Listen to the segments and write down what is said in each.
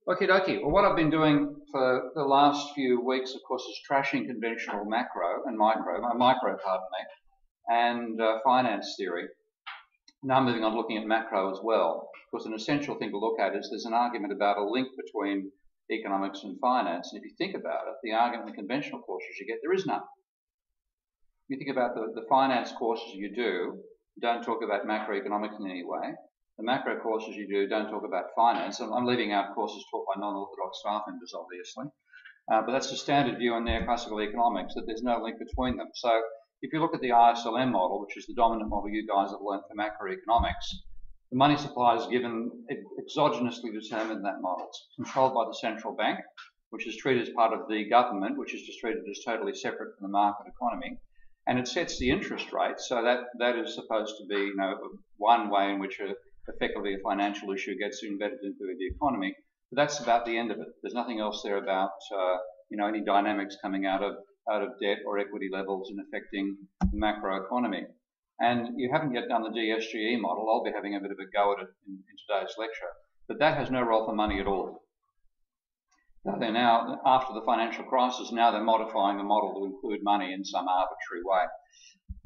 Okie dokie. Well, what I've been doing for the last few weeks, of course, is trashing conventional micro, and finance theory. Now I'm moving on to looking at macro as well. Of course, an essential thing to look at is there's an argument about a link between economics and finance. And if you think about it, the argument in the conventional courses you get, there is none. If you think about the finance courses you do, don't talk about macroeconomics in any way. The macro courses you do don't talk about finance. I'm leaving out courses taught by non-orthodox staff members, obviously. But that's the standard view in neoclassical economics, that there's no link between them. So if you look at the ISLM model, which is the dominant model you guys have learned for macroeconomics, the money supply is given exogenously determined in that model. It's controlled by the central bank, which is treated as part of the government, which is just treated as totally separate from the market economy. And it sets the interest rate, so that is supposed to be, one way in which effectively a financial issue gets embedded into the economy. But that's about the end of it. There's nothing else there about any dynamics coming out of debt or equity levels and affecting the macroeconomy. And you haven't yet done the DSGE model. I'll be having a bit of a go at it in today's lecture. But that has no role for money at all. They're now, after the financial crisis, now they're modifying the model to include money in some arbitrary way.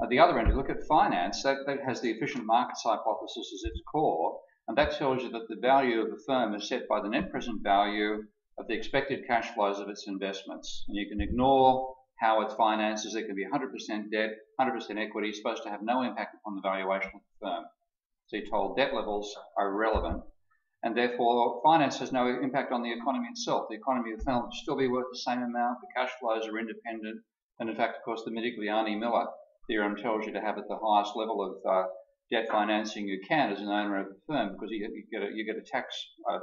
At the other end, you look at finance, that has the efficient markets hypothesis as its core, and that tells you that the value of the firm is set by the net present value of the expected cash flows of its investments. And you can ignore how its finances. It can be 100% debt, 100% equity, it's supposed to have no impact upon the valuation of the firm. So you're told debt levels are irrelevant, and therefore finance has no impact on the economy itself. The economy of the firm will still be worth the same amount, the cash flows are independent, and in fact, of course, the Modigliani-Miller theorem tells you to have at the highest level of debt financing you can as an owner of the firm, because you get a tax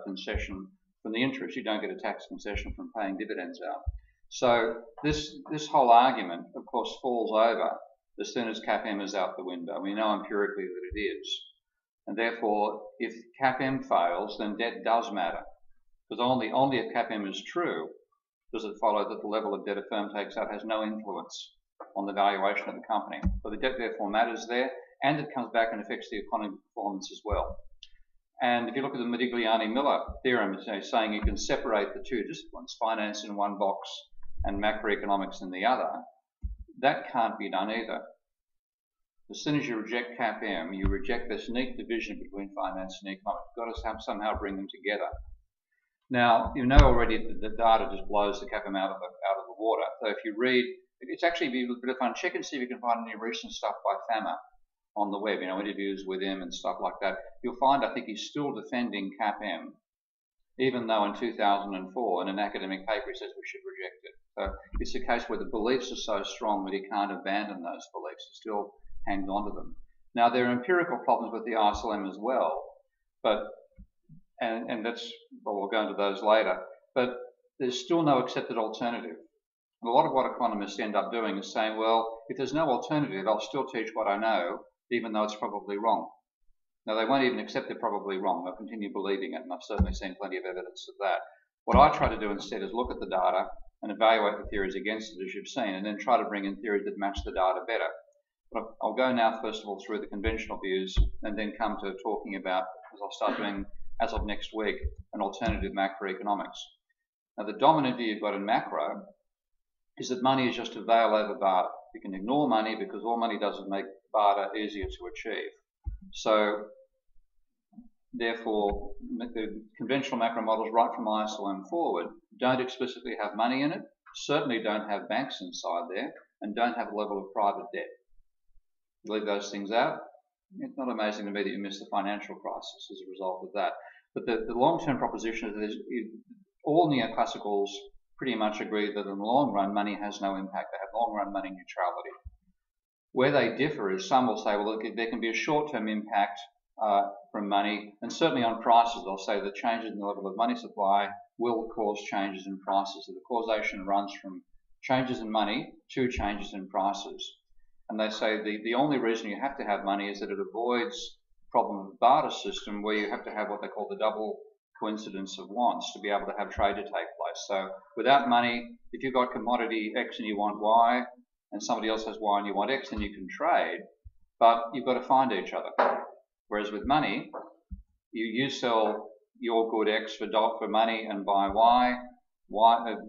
concession from the interest. You don't get a tax concession from paying dividends out. So this whole argument, of course, falls over as soon as CAPM is out the window. We know empirically that it is. And therefore, if CAPM fails, then debt does matter. Because only if CAPM is true does it follow that the level of debt a firm takes out has no influence on the valuation of the company. So the debt therefore matters there, and it comes back and affects the economic performance as well. And if you look at the Modigliani-Miller theorem, it's saying you can separate the two disciplines, finance in one box and macroeconomics in the other. That can't be done either. As soon as you reject CAPM, you reject this neat division between finance and economics. You've got to somehow bring them together. Now, you know already that the data just blows the CAPM out of the water. So if you read, it's actually a bit of fun. Check and see if you can find any recent stuff by Fama on the web, interviews with him and stuff like that. You'll find, I think he's still defending CAPM, even though in 2004 in an academic paper he says we should reject it. So it's a case where the beliefs are so strong that he can't abandon those beliefs. He still hangs on to them. Now, there are empirical problems with the ISLM as well, and that's, well, we'll go into those later, but there's still no accepted alternative. And a lot of what economists end up doing is saying, well, if there's no alternative, I'll still teach what I know, even though it's probably wrong. Now, they won't even accept they're probably wrong. They'll continue believing it, and I've certainly seen plenty of evidence of that. What I try to do instead is look at the data and evaluate the theories against it, as you've seen, and then try to bring in theories that match the data better. But I'll go now, first of all, through the conventional views, and then come to talking about, as I'll start doing as of next week, an alternative macroeconomics. Now, the dominant view you've got in macro is that money is just a veil over barter. You can ignore money because all money does is make barter easier to achieve. So, therefore, the conventional macro models right from ISLM forward don't explicitly have money in it, certainly don't have banks inside there, and don't have a level of private debt. You leave those things out, it's not amazing to me that you missed the financial crisis as a result of that. But the long-term proposition is all neoclassicals pretty much agree that in the long run, money has no impact. They have long-run money neutrality. Where they differ is some will say, well, there can be a short-term impact from money, and certainly on prices. They'll say that changes in the level of money supply will cause changes in prices. So the causation runs from changes in money to changes in prices. And they say the only reason you have to have money is that it avoids the problem of the barter system, where you have to have what they call the double coincidence of wants to be able to have trade to take place. So without money, if you've got commodity X and you want Y, and somebody else has Y and you want X, then you can trade, but you've got to find each other. Whereas with money, you sell your good X for money and buy Y.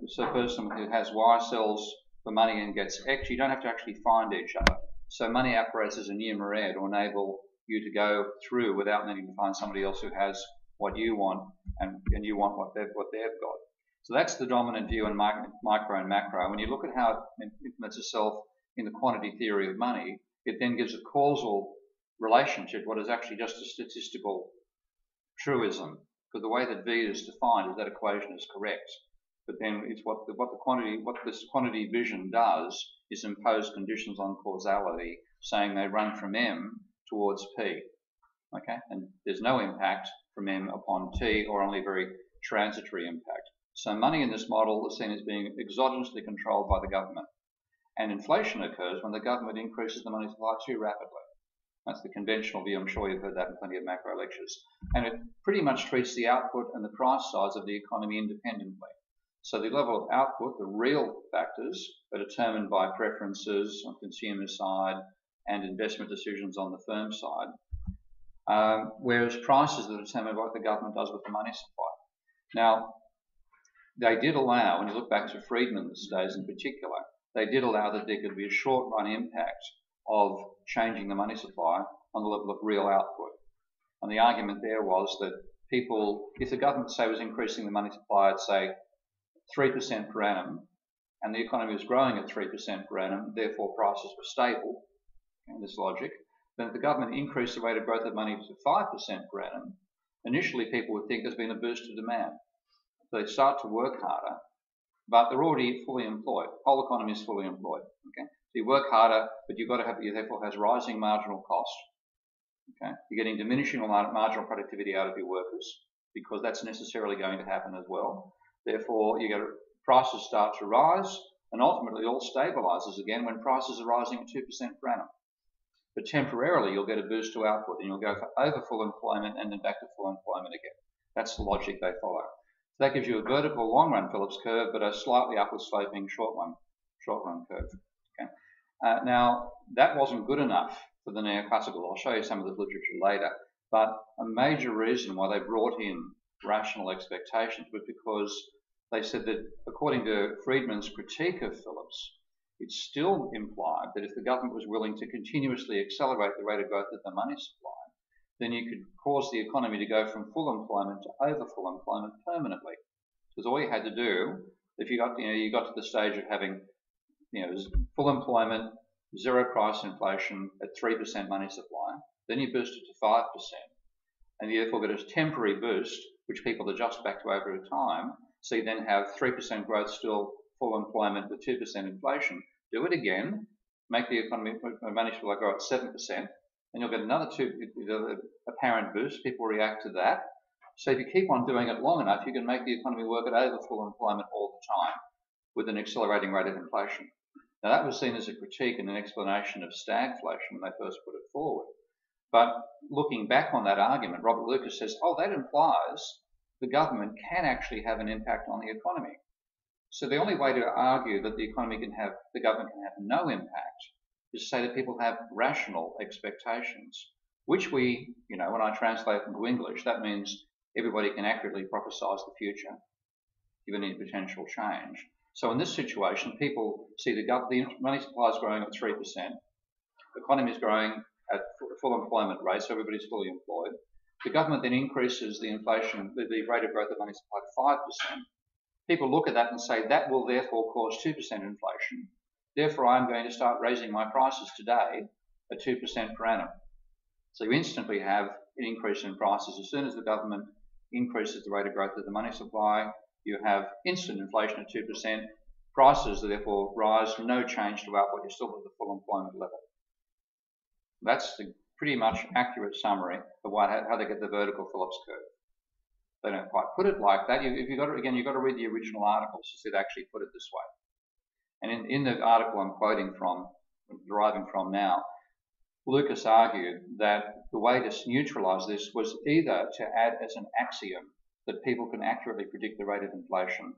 So a person who has Y sells for money and gets X. You don't have to actually find each other. So money apparatus are numeraire to enable you to go through without needing to find somebody else who has what you want and you want what they've got. So that's the dominant view in micro and macro. When you look at how it implements itself in the quantity theory of money, it then gives a causal relationship, what is actually just a statistical truism, because the way that V is defined is that equation is correct. But then it's what this quantity vision does is impose conditions on causality, saying they run from M towards P. Okay, and there's no impact from M upon T, or only very transitory impact. So money in this model is seen as being exogenously controlled by the government. And inflation occurs when the government increases the money supply too rapidly. That's the conventional view. I'm sure you've heard that in plenty of macro lectures. And it pretty much treats the output and the price sides of the economy independently. So the level of output, the real factors, are determined by preferences on the consumer side and investment decisions on the firm side, whereas prices are determined by what the government does with the money supply. Now, they did allow, when you look back to Friedman's days in particular, they did allow that there could be a short-run impact of changing the money supply on the level of real output. And the argument there was that people, if the government, say, was increasing the money supply at, say, 3% per annum, and the economy was growing at 3% per annum, therefore prices were stable, in this logic, then if the government increased the rate of growth of money to 5% per annum, initially people would think there's been a boost of demand. So they start to work harder, but they're already fully employed. The whole economy is fully employed. Okay, so you work harder, but you've got to have, you therefore has rising marginal cost. Okay, you're getting diminishing marginal productivity out of your workers because that's necessarily going to happen as well. Therefore, you get prices start to rise, and ultimately it all stabilizes again when prices are rising at 2% per annum. But temporarily, you'll get a boost to output, and you'll go for over full employment and then back to full employment again. That's the logic they follow. So that gives you a vertical long-run Phillips curve, but a slightly upward sloping short-run curve. Okay. Now, that wasn't good enough for the neoclassical. I'll show you some of the literature later. But a major reason why they brought in rational expectations was because they said that, according to Friedman's critique of Phillips, it still implied that if the government was willing to continuously accelerate the rate of growth of the money supply, then you could cause the economy to go from full employment to over full employment permanently. Because all you had to do, if you got to the stage of having full employment, zero price inflation at 3% money supply, then you boost it to 5%, and you therefore get a temporary boost, which people adjust back to over time. So you then have 3% growth, still full employment with 2% inflation. Do it again, make the economy money supply grow at 7%, and you'll get another apparent boost. People react to that. So if you keep on doing it long enough, you can make the economy work at over full employment all the time with an accelerating rate of inflation. Now that was seen as a critique and an explanation of stagflation when they first put it forward. But looking back on that argument, Robert Lucas says, oh, that implies the government can actually have an impact on the economy. So the only way to argue that the government can have no impact is to say that people have rational expectations, which we, when I translate into English, that means everybody can accurately prophesize the future, given any potential change. So in this situation, people see the money supply is growing at 3%, the economy is growing at full employment rate, so everybody's fully employed. The government then increases the inflation, the rate of growth of money supply to 5%. People look at that and say that will therefore cause 2% inflation. Therefore, I'm going to start raising my prices today at 2% per annum. So you instantly have an increase in prices. As soon as the government increases the rate of growth of the money supply, you have instant inflation at 2%. Prices therefore rise, no change to output. You're still at the full employment level. That's the pretty much accurate summary of how they get the vertical Phillips curve. They don't quite put it like that. You've got to read the original articles to see they actually put it this way. And in the article I'm deriving from now, Lucas argued that the way to neutralize this was either to add as an axiom that people can accurately predict the rate of inflation,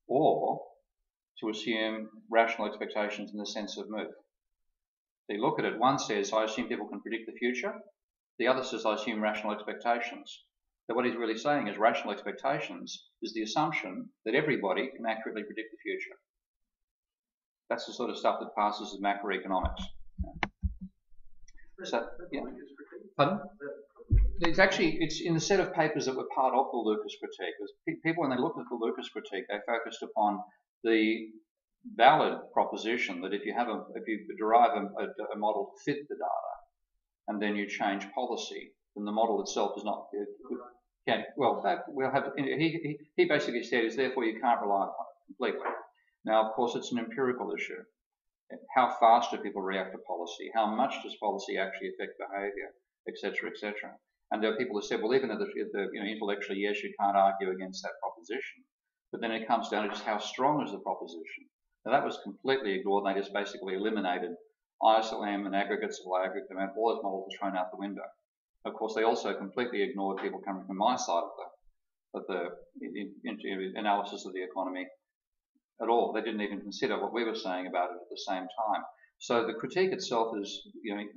or to assume rational expectations in the sense of move. They look at it, one says, I assume people can predict the future. The other says, I assume rational expectations. that what he's really saying is rational expectations is the assumption that everybody can accurately predict the future. That's the sort of stuff that passes as macroeconomics. So, yeah. Pardon? It's in the set of papers that were part of the Lucas critique. People, when they looked at the Lucas critique, they focused upon the valid proposition that if you derive a model to fit the data, and then you change policy, then the model itself is not. He basically said is therefore you can't rely on it completely. Now, of course, it's an empirical issue. How fast do people react to policy? How much does policy actually affect behaviour, etc., etc.? And there are people who said, well, even intellectually, yes, you can't argue against that proposition, but then it comes down to just how strong is the proposition. Now, that was completely ignored, and they just basically eliminated ISLM and aggregates of aggregate demand. All those models were thrown out the window. Of course, they also completely ignored people coming from my side of the analysis of the economy at all. They didn't even consider what we were saying about it at the same time. So the critique itself is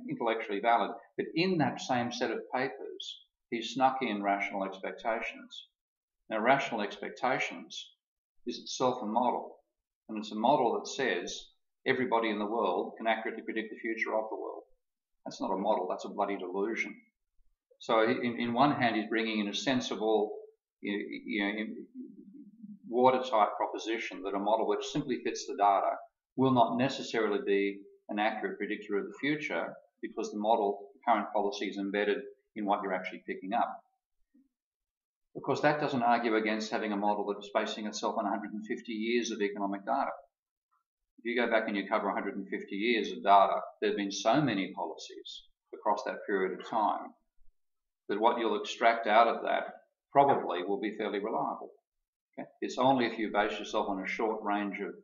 intellectually valid, but in that same set of papers, he snuck in rational expectations. Now, rational expectations is itself a model, and it's a model that says everybody in the world can accurately predict the future of the world. That's not a model, that's a bloody delusion. So in one hand, he's bringing in a sensible, watertight proposition that a model which simply fits the data will not necessarily be an accurate predictor of the future because the model, current policy is embedded in what you're actually picking up. Of course, that doesn't argue against having a model that is basing itself on 150 years of economic data. If you go back and you cover 150 years of data, there have been so many policies across that period of time that what you'll extract out of that probably will be fairly reliable. Okay? It's only if you base yourself on a short range of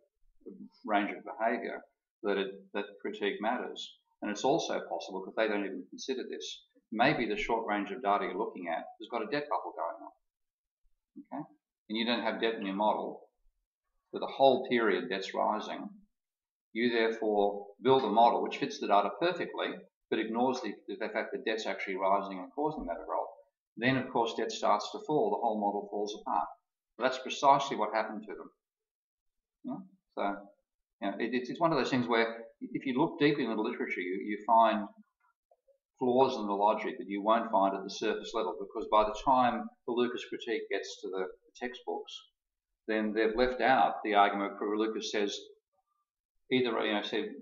behaviour that critique matters. And it's also possible, because they don't even consider this, maybe the short range of data you're looking at has got a debt bubble going on. Okay? And you don't have debt in your model. For the whole period debt's rising. You therefore build a model which fits the data perfectly, but ignores the fact that debt's actually rising and causing that growth. Then, of course, debt starts to fall. The whole model falls apart. But that's precisely what happened to them. So, it's one of those things where if you look deeply into the literature, you find flaws in the logic that you won't find at the surface level, because by the time the Lucas critique gets to the textbooks, then they've left out the argument where Lucas says, either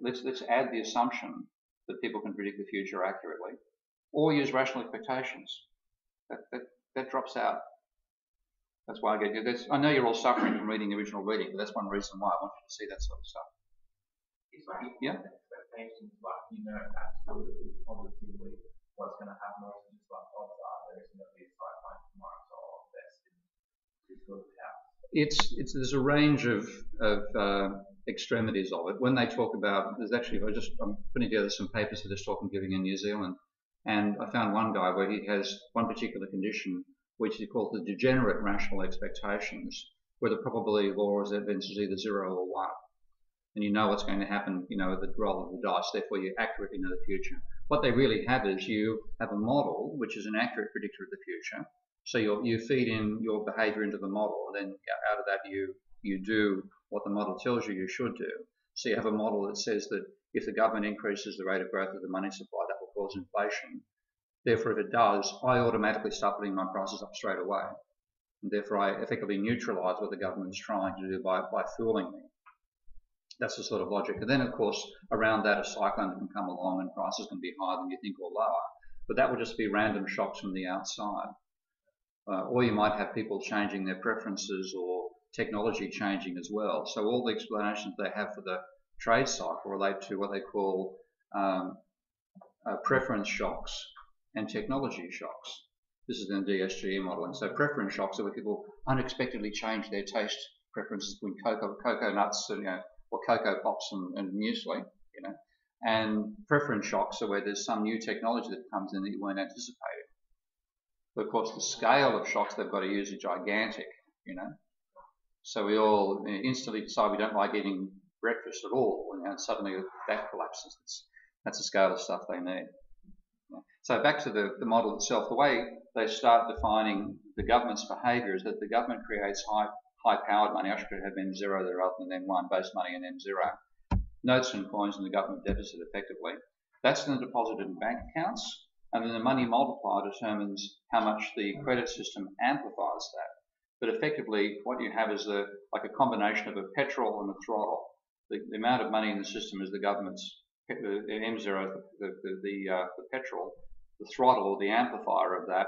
let's add the assumption that people can predict the future accurately, or use rational expectations. That drops out. That's why I get you. I know you're all suffering from reading the original reading, but that's one reason why I want you to see that sort of stuff. It's like expectations, absolutely positively what's going to happen, or just like odds are there's going to be a cyclone tomorrow, so I'll invest in this sort of house. There's a range of extremities of it. When they talk about, I'm putting together some papers for this talk I'm giving in New Zealand, and I found one guy where he has one particular condition which he calls the degenerate rational expectations, where the probability of all events is either 0 or 1. And you know what's going to happen, at the roll of the dice, therefore you accurately know the future. What they really have is you have a model which is an accurate predictor of the future. So you feed in your behaviour into the model, and then out of that you do what the model tells you should do. So you have a model that says that if the government increases the rate of growth of the money supply, that will cause inflation. Therefore, if it does, I automatically start putting my prices up straight away. And therefore, I effectively neutralise what the government is trying to do by fooling me. That's the sort of logic. And then, of course, around that, a cyclone can come along and prices can be higher than you think or lower. But that would just be random shocks from the outside. Or you might have people changing their preferences or technology changing as well. So all the explanations they have for the trade cycle relate to what they call preference shocks and technology shocks. This is in DSGE modelling. So preference shocks are where people unexpectedly change their taste preferences between cocoa nuts and, or cocoa pops and muesli, And preference shocks are where there's some new technology that comes in that you weren't anticipating. But of course, the scale of shocks they've got to use is gigantic, So we all instantly decide we don't like eating breakfast at all, and suddenly that collapses. That's the scale of stuff they need. So back to the model itself, the way they start defining the government's behaviour is that the government creates high-powered money. I should have M0 there rather than M1, base money and M0. Notes and coins in the government deficit effectively. That's then deposited in bank accounts, and then the money multiplier determines how much the credit system amplifies that. But effectively, what you have is like a combination of a petrol and a throttle. The amount of money in the system is the government's, the M0, the petrol. The throttle, or the amplifier of that,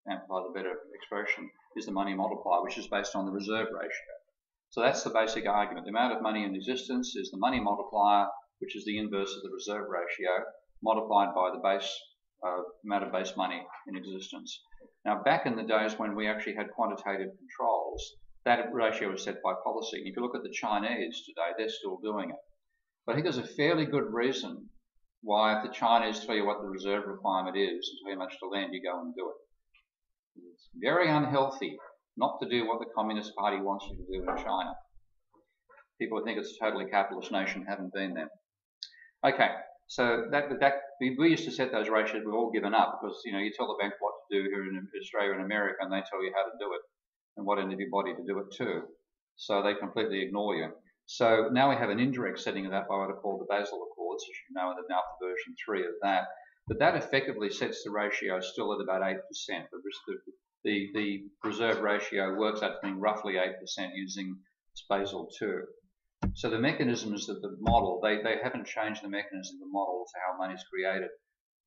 amplifier is a better expression, is the money multiplier, which is based on the reserve ratio. So that's the basic argument. The amount of money in existence is the money multiplier, which is the inverse of the reserve ratio, multiplied by the base amount of base money in existence. Now, back in the days when we actually had quantitative controls, that ratio was set by policy. If you look at the Chinese today, they're still doing it. But I think there's a fairly good reason why, if the Chinese tell you what the reserve requirement is and tell you how much to lend, you go and do it. It's very unhealthy not to do what the Communist Party wants you to do in China. People who think it's a totally capitalist nation haven't been there. Okay, so we used to set those ratios. We've all given up because you tell the bank what to do here in Australia and America, and they tell you how to do it and what end of your body to do it too. So they completely ignore you. So now we have an indirect setting of that by what are called the Basel Accords, as you know, and now for version 3 of that. But that effectively sets the ratio still at about 8%. The reserve ratio works out to being roughly 8% using Basel 2. So the mechanisms of the model, they haven't changed the mechanism of the model to how money is created,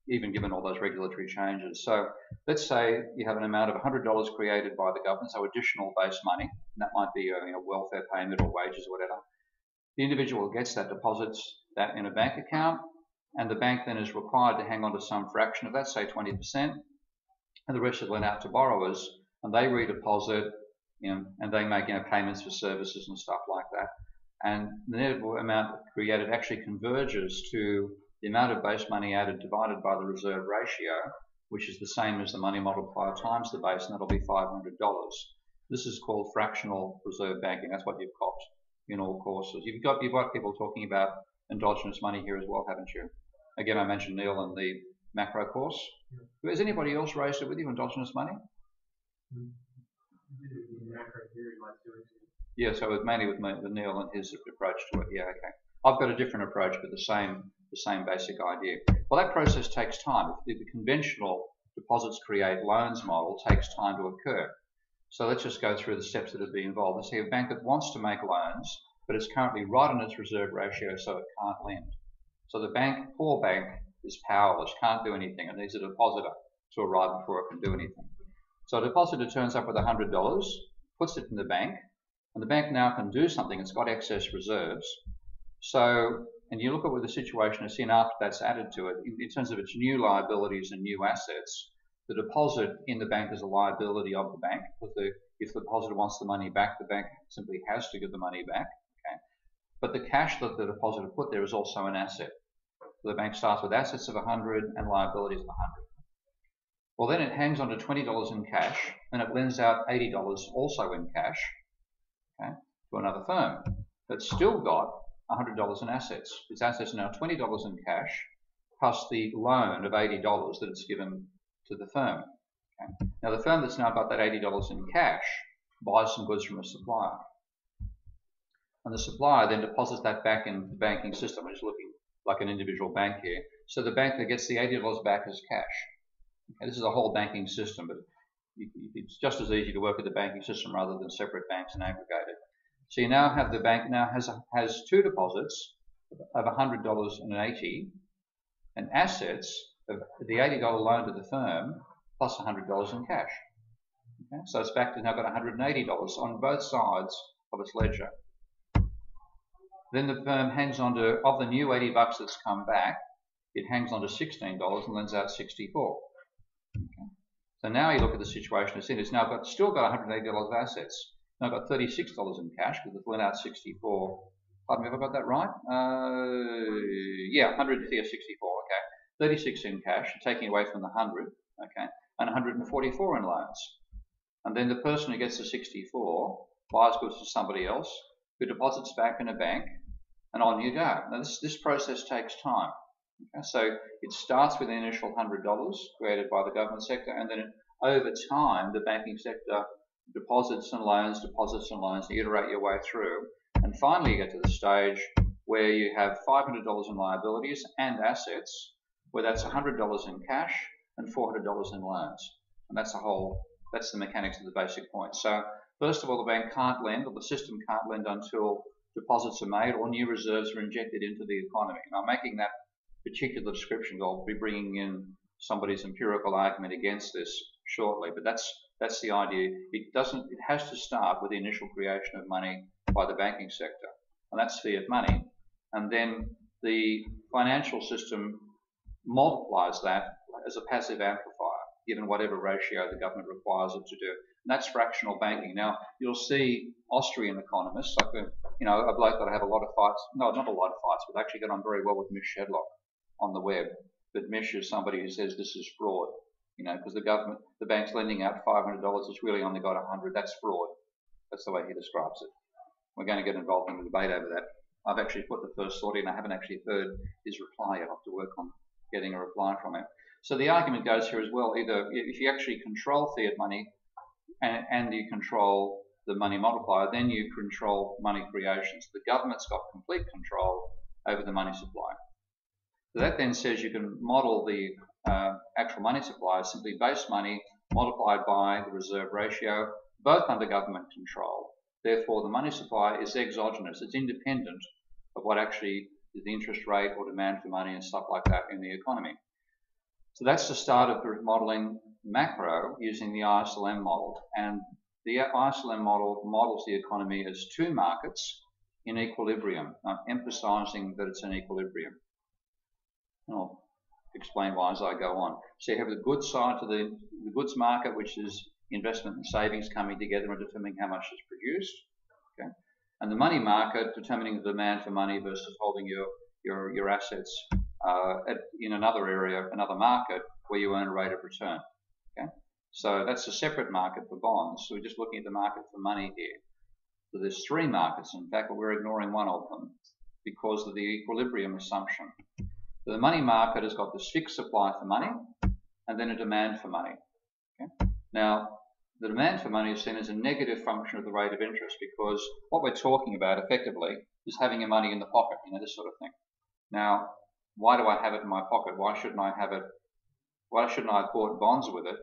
even given all those regulatory changes. So let's say you have an amount of $100 created by the government, so additional base money, and that might be a welfare payment or wages or whatever. The individual gets that, deposits that in a bank account, and the bank then is required to hang on to some fraction of that, say 20%, and the rest is lent out to borrowers, and they redeposit, and they make payments for services and stuff like that. And the net amount created actually converges to the amount of base money added divided by the reserve ratio, which is the same as the money multiplier times the base, and that'll be $500. This is called fractional reserve banking. That's what you've copped in all courses. You've got people talking about endogenous money here as well, haven't you? Again, I mentioned Neil in the macro course. Has anybody else raised it with you, endogenous money? Yeah, so mainly with Neil and his approach to it. Yeah, okay. I've got a different approach, but the same basic idea. Well, that process takes time. The conventional deposits create loans model takes time to occur. So let's just go through the steps that would be involved. Let's say a bank that wants to make loans, but it's currently right on its reserve ratio, so it can't lend. So the poor bank is powerless, can't do anything, and needs a depositor to arrive before it can do anything. So a depositor turns up with $100, puts it in the bank, and the bank now can do something. It's got excess reserves. So, and you look at what the situation is in after that's added to it, in terms of its new liabilities and new assets. The deposit in the bank is a liability of the bank. If the depositor wants the money back, the bank simply has to give the money back. Okay. But the cash that the depositor put there is also an asset. So the bank starts with assets of 100 and liabilities of 100. Well, then it hangs on to $20 in cash, and it lends out $80 also in cash, okay, to another firm that's still got $100 in assets. Its assets are now $20 in cash, plus the loan of $80 that it's given to the firm. Okay. Now, the firm that's now got that $80 in cash buys some goods from a supplier. And the supplier then deposits that back in the banking system, which is looking like an individual bank here. So the banker gets the $80 back as cash. Okay, this is a whole banking system, but it's just as easy to work with the banking system rather than separate banks and aggregate it. So you now have the bank now has two deposits of $100 and $80, and assets of the $80 loan to the firm plus $100 in cash. Okay, so it's back to now got $180 on both sides of its ledger. Then the firm hangs on to, of the new $80 that's come back, it hangs on to $16 and lends out $64. Okay. So now you look at the situation it's in. It's now still got $180 of assets. Now got $36 in cash because it's lent out 64. Pardon me, have I got that right? Yeah, 100 here, 64. Okay, 36 in cash, taking away from the 100. Okay, and 144 in loans. And then the person who gets the 64 buys goods to somebody else, who deposits back in a bank, and on you go. Now this process takes time. Okay, so it starts with the initial $100 created by the government sector, and then over time, the banking sector deposits and loans, you iterate your way through, and finally you get to the stage where you have $500 in liabilities and assets, where that's $100 in cash and $400 in loans. And that's the mechanics of the basic point. So first of all, the bank can't lend, or the system can't lend until deposits are made or new reserves are injected into the economy. And I'm making that particular description. I'll be bringing in somebody's empirical argument against this shortly, but that's the idea. It has to start with the initial creation of money by the banking sector, and that's fiat money. And then the financial system multiplies that as a passive amplifier, given whatever ratio the government requires it to do. And that's fractional banking. Now, you'll see Austrian economists, like a bloke that I have a lot of fights, no, not a lot of fights, but actually get on very well with Mish Shedlock on the web. But Mish is somebody who says this is fraud, because the bank's lending out $500, it's really only got 100. That's fraud. That's the way he describes it. We're going to get involved in a debate over that. I've actually put the first thought in. I haven't actually heard his reply yet. I'll have to work on getting a reply from him. So the argument goes here as well, either if you actually control fiat money and you control the money multiplier, then you control money creation. So the government's got complete control over the money supply. So that then says you can model the actual money supply as simply base money multiplied by the reserve ratio, both under government control. Therefore, the money supply is exogenous. It's independent of what actually is the interest rate or demand for money and stuff like that in the economy. So that's the start of modeling macro using the ISLM model. And the ISLM model models the economy as two markets in equilibrium. I'm emphasizing that it's in equilibrium. I'll explain why as I go on. So you have the goods side to the goods market, which is investment and savings coming together and determining how much is produced. Okay? And the money market determining the demand for money versus holding your assets in another area, another market, where you earn a rate of return. Okay? So that's a separate market for bonds. So we're just looking at the market for money here. So there's three markets, in fact, but we're ignoring one of them because of the equilibrium assumption. So the money market has got this fixed supply for money and then a demand for money. Okay? Now, the demand for money is seen as a negative function of the rate of interest, because what we're talking about effectively is having your money in the pocket, this sort of thing. Now, why do I have it in my pocket? Why shouldn't I have it? Why shouldn't I have bought bonds with it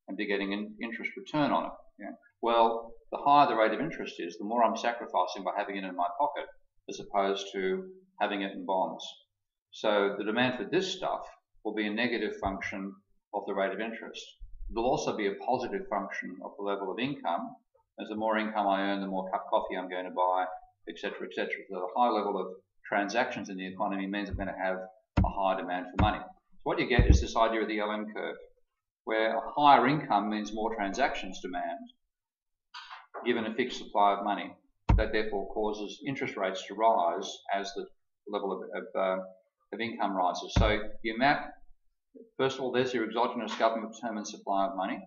and be getting an interest return on it? Yeah. Well, the higher the rate of interest is, the more I'm sacrificing by having it in my pocket as opposed to having it in bonds. So the demand for this stuff will be a negative function of the rate of interest. It will also be a positive function of the level of income. As the more income I earn, the more cup of coffee I'm going to buy, etc., etc. So the high level of transactions in the economy means I'm going to have a higher demand for money. So what you get is this idea of the LM curve, where a higher income means more transactions demand, given a fixed supply of money. That therefore causes interest rates to rise as the level of income rises. So you map, first of all, there's your exogenous government determined supply of money.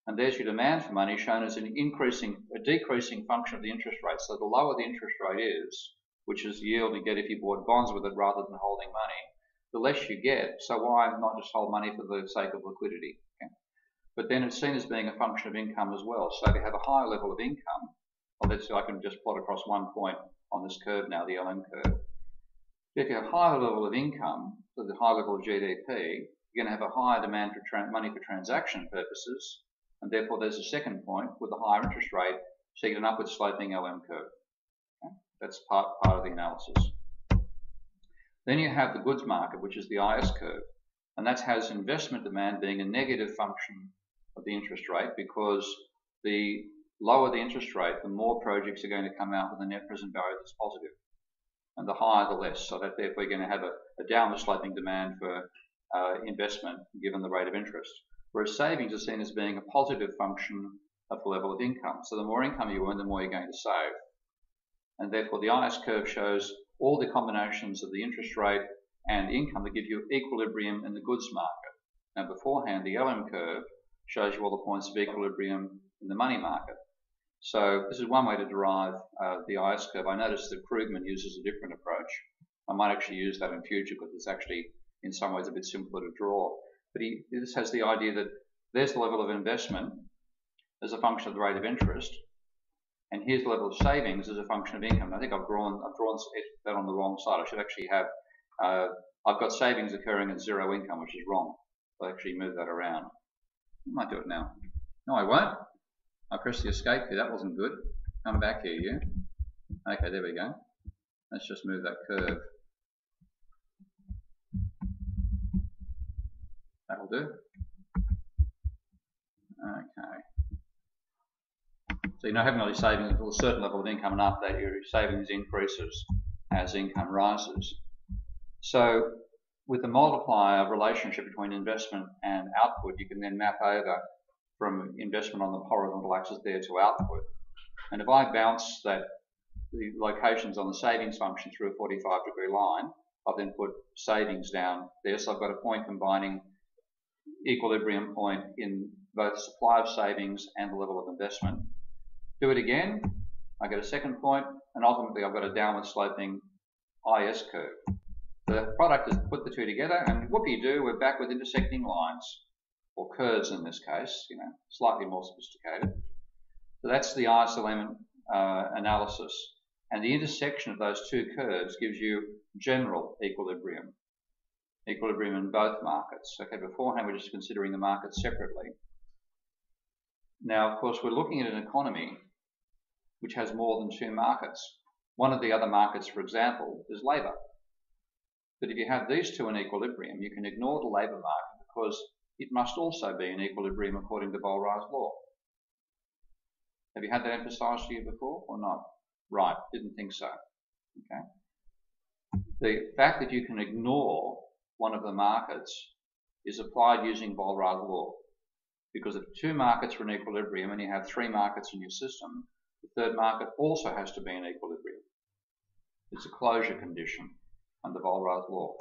And there's your demand for money shown as a decreasing function of the interest rate. So the lower the interest rate is, which is the yield you get if you bought bonds with it rather than holding money, the less you get. So why not just hold money for the sake of liquidity? Okay. But then it's seen as being a function of income as well. So if you have a higher level of income, well, let's see, I can just plot across one point on this curve now, the LM curve. If you have a higher level of income, so the high level of GDP, you're going to have a higher demand for money for transaction purposes, and therefore there's a second point with a higher interest rate, so you get an upward sloping LM curve. Okay? That's part of the analysis. Then you have the goods market, which is the IS curve, and that has investment demand being a negative function of the interest rate, because the lower the interest rate, the more projects are going to come out with a net present value that's positive, and the higher the less. So that therefore you're going to have a downward sloping demand for investment given the rate of interest. Whereas savings are seen as being a positive function of the level of income. So the more income you earn, the more you're going to save. And therefore the IS curve shows all the combinations of the interest rate and income that give you equilibrium in the goods market. Now beforehand, the LM curve shows you all the points of equilibrium in the money market. So this is one way to derive the IS curve. I noticed that Krugman uses a different approach. I might actually use that in future because it's actually in some ways a bit simpler to draw. But this has the idea that there's the level of investment as a function of the rate of interest, and here's the level of savings as a function of income. I think I've drawn that on the wrong side. I should actually have, I've got savings occurring at zero income, which is wrong. I'll actually move that around. I might do it now. No, I won't. I pressed the escape key. That wasn't good. Come back here, you. Okay, there we go. Let's just move that curve. That'll do. Okay. So you're not having all your savings until a certain level of income, and after that your savings increases as income rises. So with the multiplier relationship between investment and output, you can then map over from investment on the horizontal axis there to output. And if I bounce the locations on the savings function through a 45-degree line, I've then put savings down there. So I've got a point combining equilibrium point in both supply of savings and the level of investment. Do it again, I get a second point, and ultimately I've got a downward sloping IS curve. The product is put the two together, and whoop-de-doo, we're back with intersecting lines, or curves in this case, slightly more sophisticated. So that's the ISLM analysis, and the intersection of those two curves gives you general equilibrium in both markets. Okay, beforehand we're just considering the markets separately. Now, of course, we're looking at an economy which has more than two markets. One of the other markets, for example, is labour. But if you have these two in equilibrium, you can ignore the labour market because it must also be in equilibrium according to Bolrar's law. Have you had that emphasised to you before or not? Right, didn't think so. Okay. The fact that you can ignore one of the markets is applied using Bolrar's law. Because if two markets are in equilibrium and you have three markets in your system, the third market also has to be in equilibrium. It's a closure condition under Bolrar's law.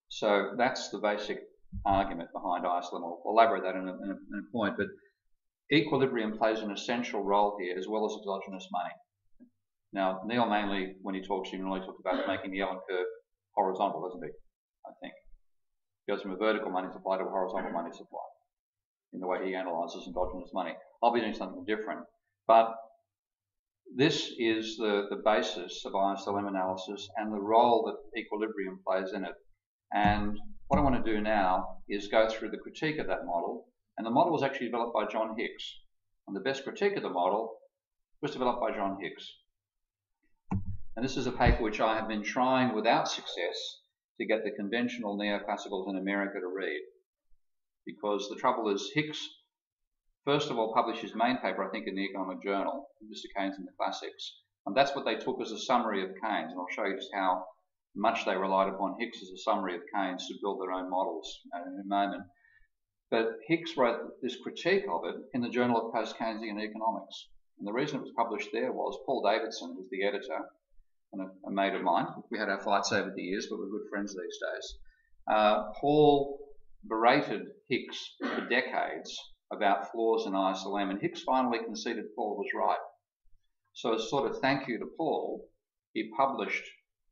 So that's the basic argument behind ISLM. I'll elaborate that in a point, but equilibrium plays an essential role here as well as exogenous money. Now, Neil mainly, when he talks to you, normally talks about making the Ellen curve horizontal, doesn't he? I think. He goes from a vertical money supply to a horizontal money supply in the way he analyses endogenous money. I'll be doing something different, but this is the basis of ISLM analysis and the role that equilibrium plays in it. And what I want to do now is go through the critique of that model. And the model was actually developed by John Hicks. And the best critique of the model was developed by John Hicks. And this is a paper which I have been trying without success to get the conventional neoclassicals in America to read. Because the trouble is Hicks, first of all, published his main paper, I think, in the Economic Journal, Mr. Keynes and the Classics. And that's what they took as a summary of Keynes. And I'll show you just how much they relied upon Hicks as a summary of Keynes to build their own models in a moment. But Hicks wrote this critique of it in the Journal of Post-Keynesian Economics. And the reason it was published there was Paul Davidson, who's the editor, and a mate of mine. We had our fights over the years, but we're good friends these days. Paul berated Hicks for decades about flaws in ISLM, and Hicks finally conceded Paul was right. So as sort of thank you to Paul, he published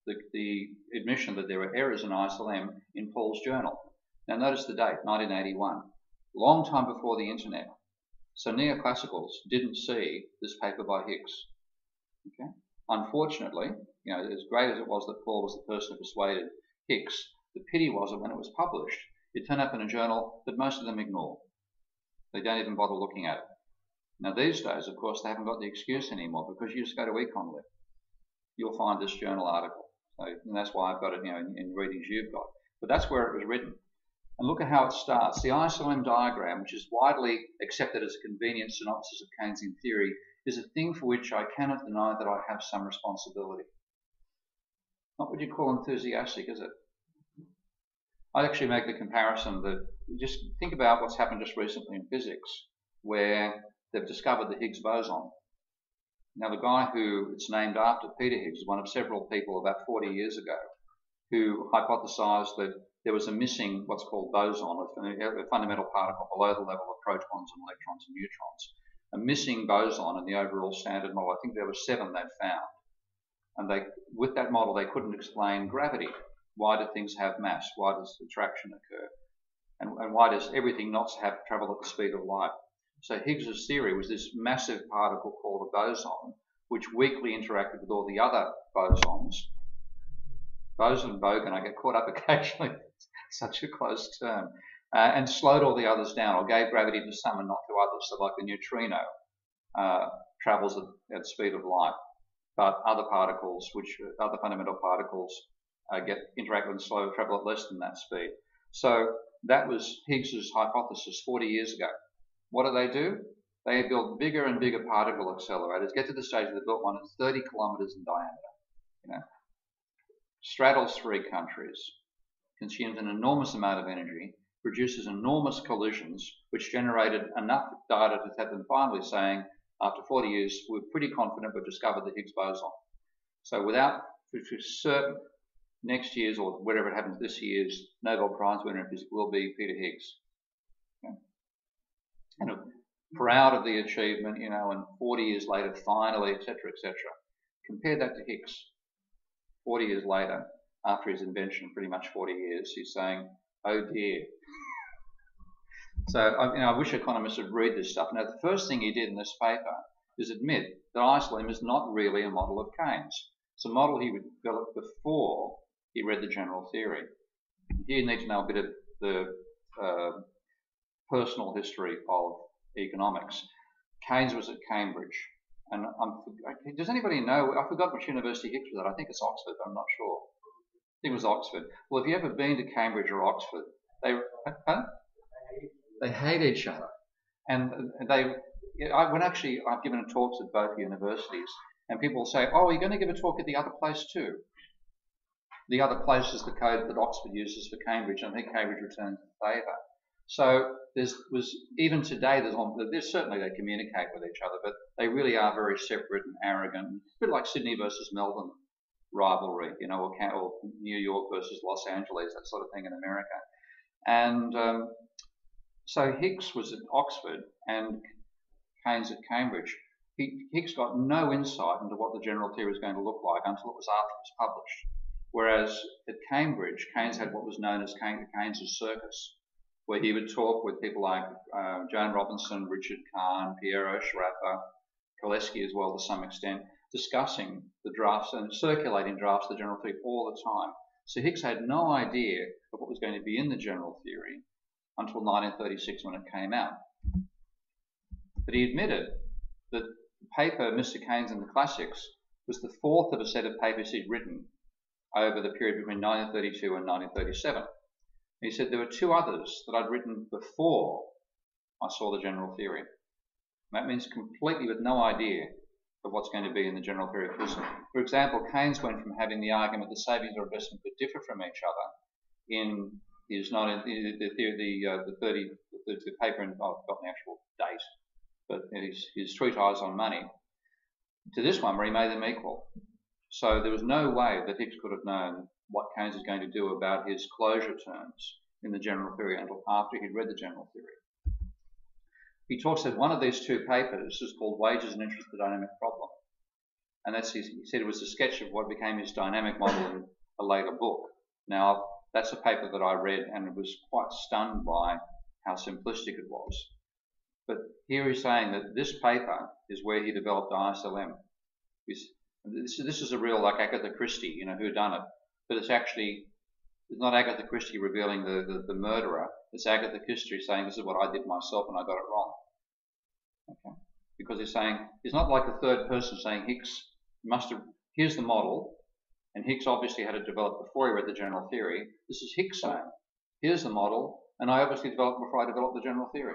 the admission that there were errors in ISLM in Paul's journal. Now notice the date, 1981, long time before the internet. So neoclassicals didn't see this paper by Hicks. Okay? Unfortunately, as great as it was that Paul was the person who persuaded Hicks, the pity was that when it was published, it turned up in a journal that most of them ignore. They don't even bother looking at it. Now these days, of course, they haven't got the excuse anymore because you just go to EconLib. You'll find this journal article. So, and that's why I've got it in readings you've got. But that's where it was written. And look at how it starts. The ISLM diagram, which is widely accepted as a convenient synopsis of Keynesian theory, is a thing for which I cannot deny that I have some responsibility. Not what you call enthusiastic, is it? I'd actually make the comparison that just think about what's happened just recently in physics, where they've discovered the Higgs boson. Now, the guy who it's named after, Peter Higgs, is one of several people about 40 years ago who hypothesized that there was a missing what's called boson, a fundamental particle below the level of protons and electrons and neutrons. A missing boson in the overall standard model. I think there were 7 they'd found. And with that model, they couldn't explain gravity. Why do things have mass? Why does attraction occur? And why does everything not travel at the speed of light? So Higgs's theory was this massive particle called a boson, which weakly interacted with all the other bosons. Boson, bogon, I get caught up occasionally, such a close term, and slowed all the others down, or gave gravity to some and not to others. So like the neutrino travels at the speed of light, but other particles, other fundamental particles, interact with and slow, travel at less than that speed. So that was Higgs's hypothesis 40 years ago. What do? They built bigger and bigger particle accelerators, get to the stage where they built one that's 30 kilometers in diameter, straddles 3 countries, consumes an enormous amount of energy, produces enormous collisions, which generated enough data to have them finally saying, after 40 years, we're pretty confident we've discovered the Higgs boson. So for certain, next year's, or whatever it happens this year's, Nobel Prize winner in physics will be Peter Higgs. Okay. And proud of the achievement, and 40 years later, finally, etc., etc. Compare that to Hicks. 40 years later, after his invention, pretty much 40 years, he's saying, oh dear. So I wish economists would read this stuff. Now, the first thing he did in this paper is admit that ISLM is not really a model of Keynes. It's a model he developed before he read the general theory. Here you need to know a bit of the personal history of economics. Keynes was at Cambridge. And does anybody know? I forgot which university Hicks was at. I think it's Oxford, but I'm not sure. I think it was Oxford. Well, if you've ever been to Cambridge or Oxford, they hate each other. And I've given talks at both universities, and people say, oh, are you going to give a talk at the other place too? The other place is the code that Oxford uses for Cambridge, and I think Cambridge returns the favour. So even today, there's certainly they communicate with each other, but they really are very separate and arrogant. It's a bit like Sydney versus Melbourne rivalry, or New York versus Los Angeles, that sort of thing in America. And so Hicks was at Oxford and Keynes at Cambridge. Hicks got no insight into what the general theory was going to look like until it was after it was published. Whereas at Cambridge, Keynes had what was known as Keynes's circus, where he would talk with people like Joan Robinson, Richard Kahn, Piero Sciarra, Koleski as well to some extent, discussing the drafts and circulating drafts of the general theory all the time. So Hicks had no idea of what was going to be in the general theory until 1936 when it came out. But he admitted that the paper, Mr. Keynes and the Classics, was the fourth of a set of papers he'd written over the period between 1932 and 1937. He said there were 2 others that I'd written before I saw the general theory. That means completely with no idea of what's going to be in the general theory. Because, for example, Keynes went from having the argument that savings or investment could differ from each other in his the paper, and I've got the actual date, but his treatise on money, to this one where he made them equal. So there was no way that Hicks could have known what Keynes was going to do about his closure terms in the general theory until after he'd read the general theory. He talks that one of these 2 papers is called Wages and Interest, the Dynamic Problem. And he said it was a sketch of what became his dynamic model in a later book. Now, that's a paper that I read and was quite stunned by how simplistic it was. But here he's saying that this paper is where he developed ISLM. This is a real, like Agatha Christie, who had done it. But it's not Agatha Christie revealing the murderer. It's Agatha Christie saying, this is what I did myself and I got it wrong. Okay? Because he's saying, it's not like a third person saying Hicks here's the model, and Hicks obviously had it developed before he read the general theory. This is Hicks saying, here's the model, and I obviously developed before I developed the general theory.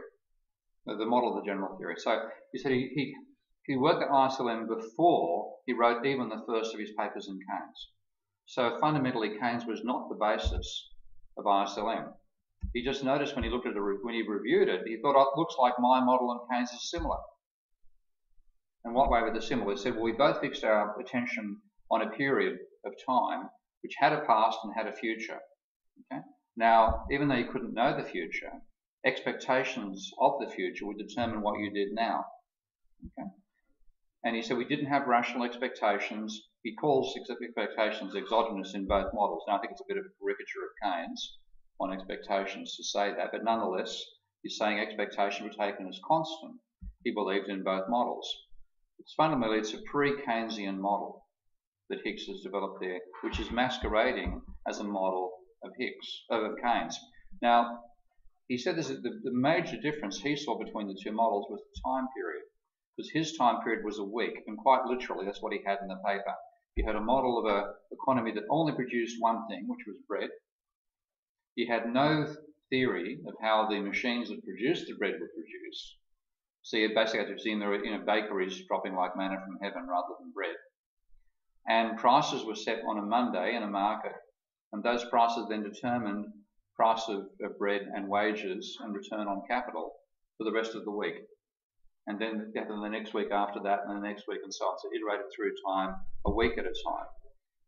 The model of the general theory. So he said he worked at ISLM before he wrote even the first of his papers in Keynes. So fundamentally, Keynes was not the basis of ISLM. He just noticed when he looked at when he reviewed it, he thought, oh, it looks like my model and Keynes is similar. And what way were they similar? He said, well, we both fixed our attention on a period of time which had a past and had a future. Okay? Now, even though you couldn't know the future, expectations of the future would determine what you did now. Okay? And he said we didn't have rational expectations. He calls expectations exogenous in both models. Now I think it's a bit of a caricature of Keynes on expectations to say that, but nonetheless, he's saying expectations were taken as constant. He believed in both models. It's fundamentally, it's a pre-Keynesian model that Hicks has developed there, which is masquerading as a model of Keynes. Now, he said the major difference he saw between the two models was the time period, because his time period was a week, and quite literally that's what he had in the paper. He had a model of an economy that only produced one thing, which was bread. He had no theory of how the machines that produced the bread would produce. So you basically had to see bakeries dropping like manna from heaven rather than bread. And prices were set on a Monday in a market, and those prices then determined price of bread and wages and return on capital for the rest of the week. And then the next week after that, and the next week, and so on. So iterated through time, a week at a time.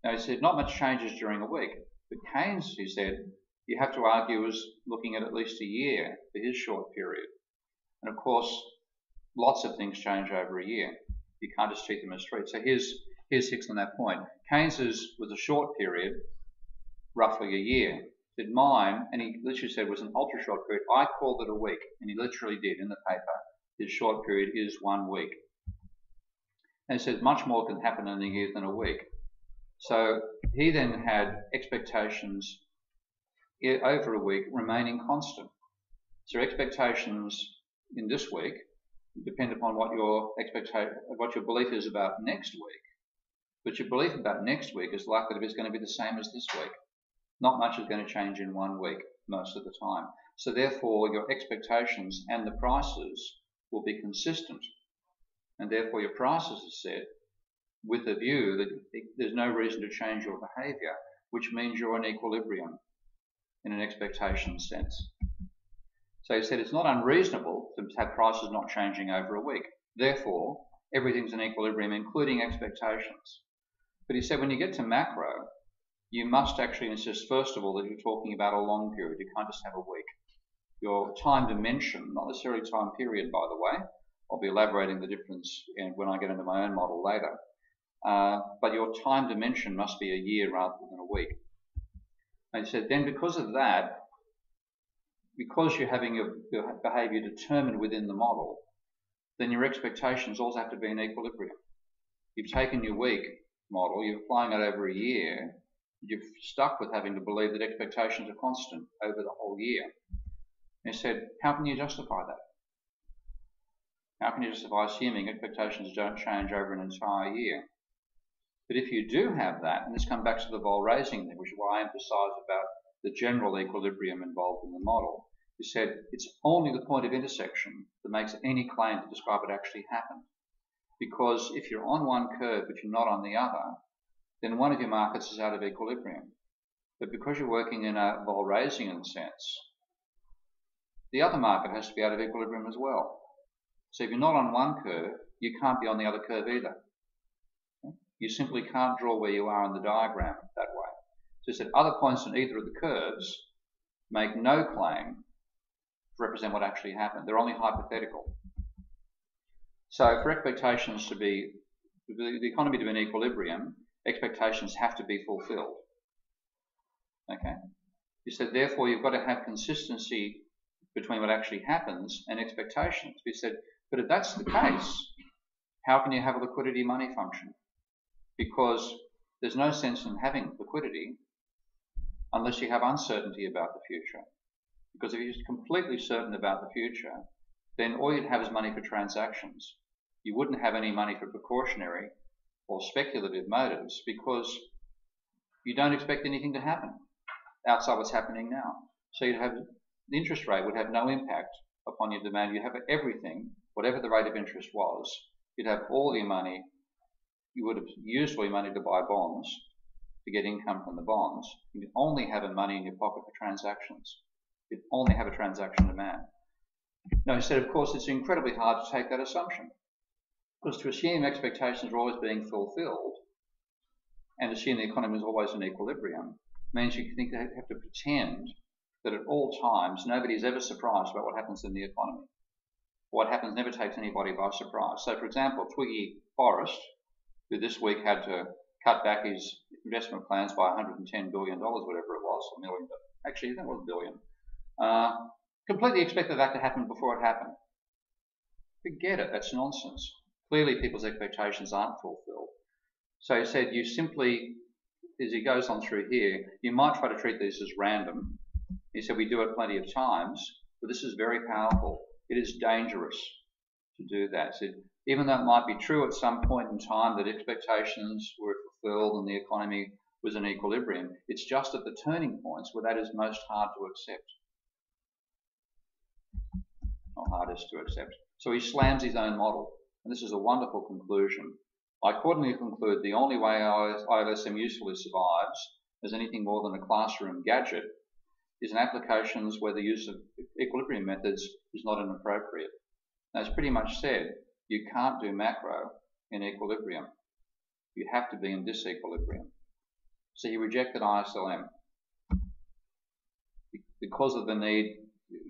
Now he said not much changes during a week, but Keynes, he said, you have to argue is looking at least a year for his short period. And of course, lots of things change over a year. You can't just treat them as straight. So here's Hicks on that point. Keynes's was a short period, roughly a year. Said mine, and he literally said was an ultra short period. I called it a week, and he literally did in the paper. His short period is 1 week. And he says much more can happen in a year than a week. So he then had expectations over a week remaining constant. So expectations in this week depend upon what your belief is about next week. But your belief about next week is likely to be going to be the same as this week. Not much is going to change in 1 week most of the time. So therefore, your expectations and the prices will be consistent. And therefore, your prices are set with a view that there's no reason to change your behavior, which means you're in equilibrium in an expectation sense. So he said it's not unreasonable to have prices not changing over a week. Therefore, everything's in equilibrium, including expectations. But he said when you get to macro, you must actually insist, first of all, that you're talking about a long period. You can't just have a week. Your time dimension, not necessarily time period, by the way. I'll be elaborating the difference when I get into my own model later. But your time dimension must be a year rather than a week. And he said then because of that, because you're having your behavior determined within the model, then your expectations also have to be in equilibrium. You've taken your week model, you're applying it over a year, you're stuck with having to believe that expectations are constant over the whole year. And he said, how can you justify that? How can you justify assuming expectations don't change over an entire year? But if you do have that, and this comes back to the vol-raising thing, which is why I emphasize about the general equilibrium involved in the model, he said it's only the point of intersection that makes any claim to describe what actually happened. Because if you're on one curve but you're not on the other, then one of your markets is out of equilibrium. But because you're working in a vol-raising sense, the other market has to be out of equilibrium as well. So if you're not on one curve, you can't be on the other curve either. You simply can't draw where you are in the diagram that way. So he said other points on either of the curves make no claim to represent what actually happened. They're only hypothetical. So for expectations to be, the economy to be in equilibrium, expectations have to be fulfilled. Okay? He said therefore you've got to have consistency between what actually happens and expectations. He said, but if that's the case, how can you have a liquidity money function? Because there's no sense in having liquidity unless you have uncertainty about the future. Because if you're completely certain about the future, then all you'd have is money for transactions. You wouldn't have any money for precautionary or speculative motives because you don't expect anything to happen outside what's happening now. So you'd have the interest rate would have no impact upon your demand. You'd have everything, whatever the rate of interest was, you'd have all your money. You would have used all your money to buy bonds to get income from the bonds. You'd only have money in your pocket for transactions. You'd only have a transaction demand. Now, he said, of course, it's incredibly hard to take that assumption because to assume expectations are always being fulfilled and assume the economy is always in equilibrium means you have to pretend that at all times nobody's ever surprised about what happens in the economy. What happens never takes anybody by surprise. So, for example, Twiggy Forrest, who this week had to cut back his investment plans by $110 billion, whatever it was, a million, actually that was a billion, completely expected that to happen before it happened. Forget it, that's nonsense. Clearly people's expectations aren't fulfilled. So he said, you simply, as he goes on through here, you might try to treat these as random. He said, we do it plenty of times, but this is very powerful. It is dangerous to do that. So even though it might be true at some point in time that expectations were fulfilled and the economy was in equilibrium, it's just at the turning points where that is most hard to accept. Or hardest to accept. So he slams his own model, and this is a wonderful conclusion. I accordingly conclude the only way ILSM usefully survives as anything more than a classroom gadget is in applications where the use of equilibrium methods is not inappropriate. Now, it's pretty much said, you can't do macro in equilibrium. You have to be in disequilibrium. So he rejected ISLM because of the need,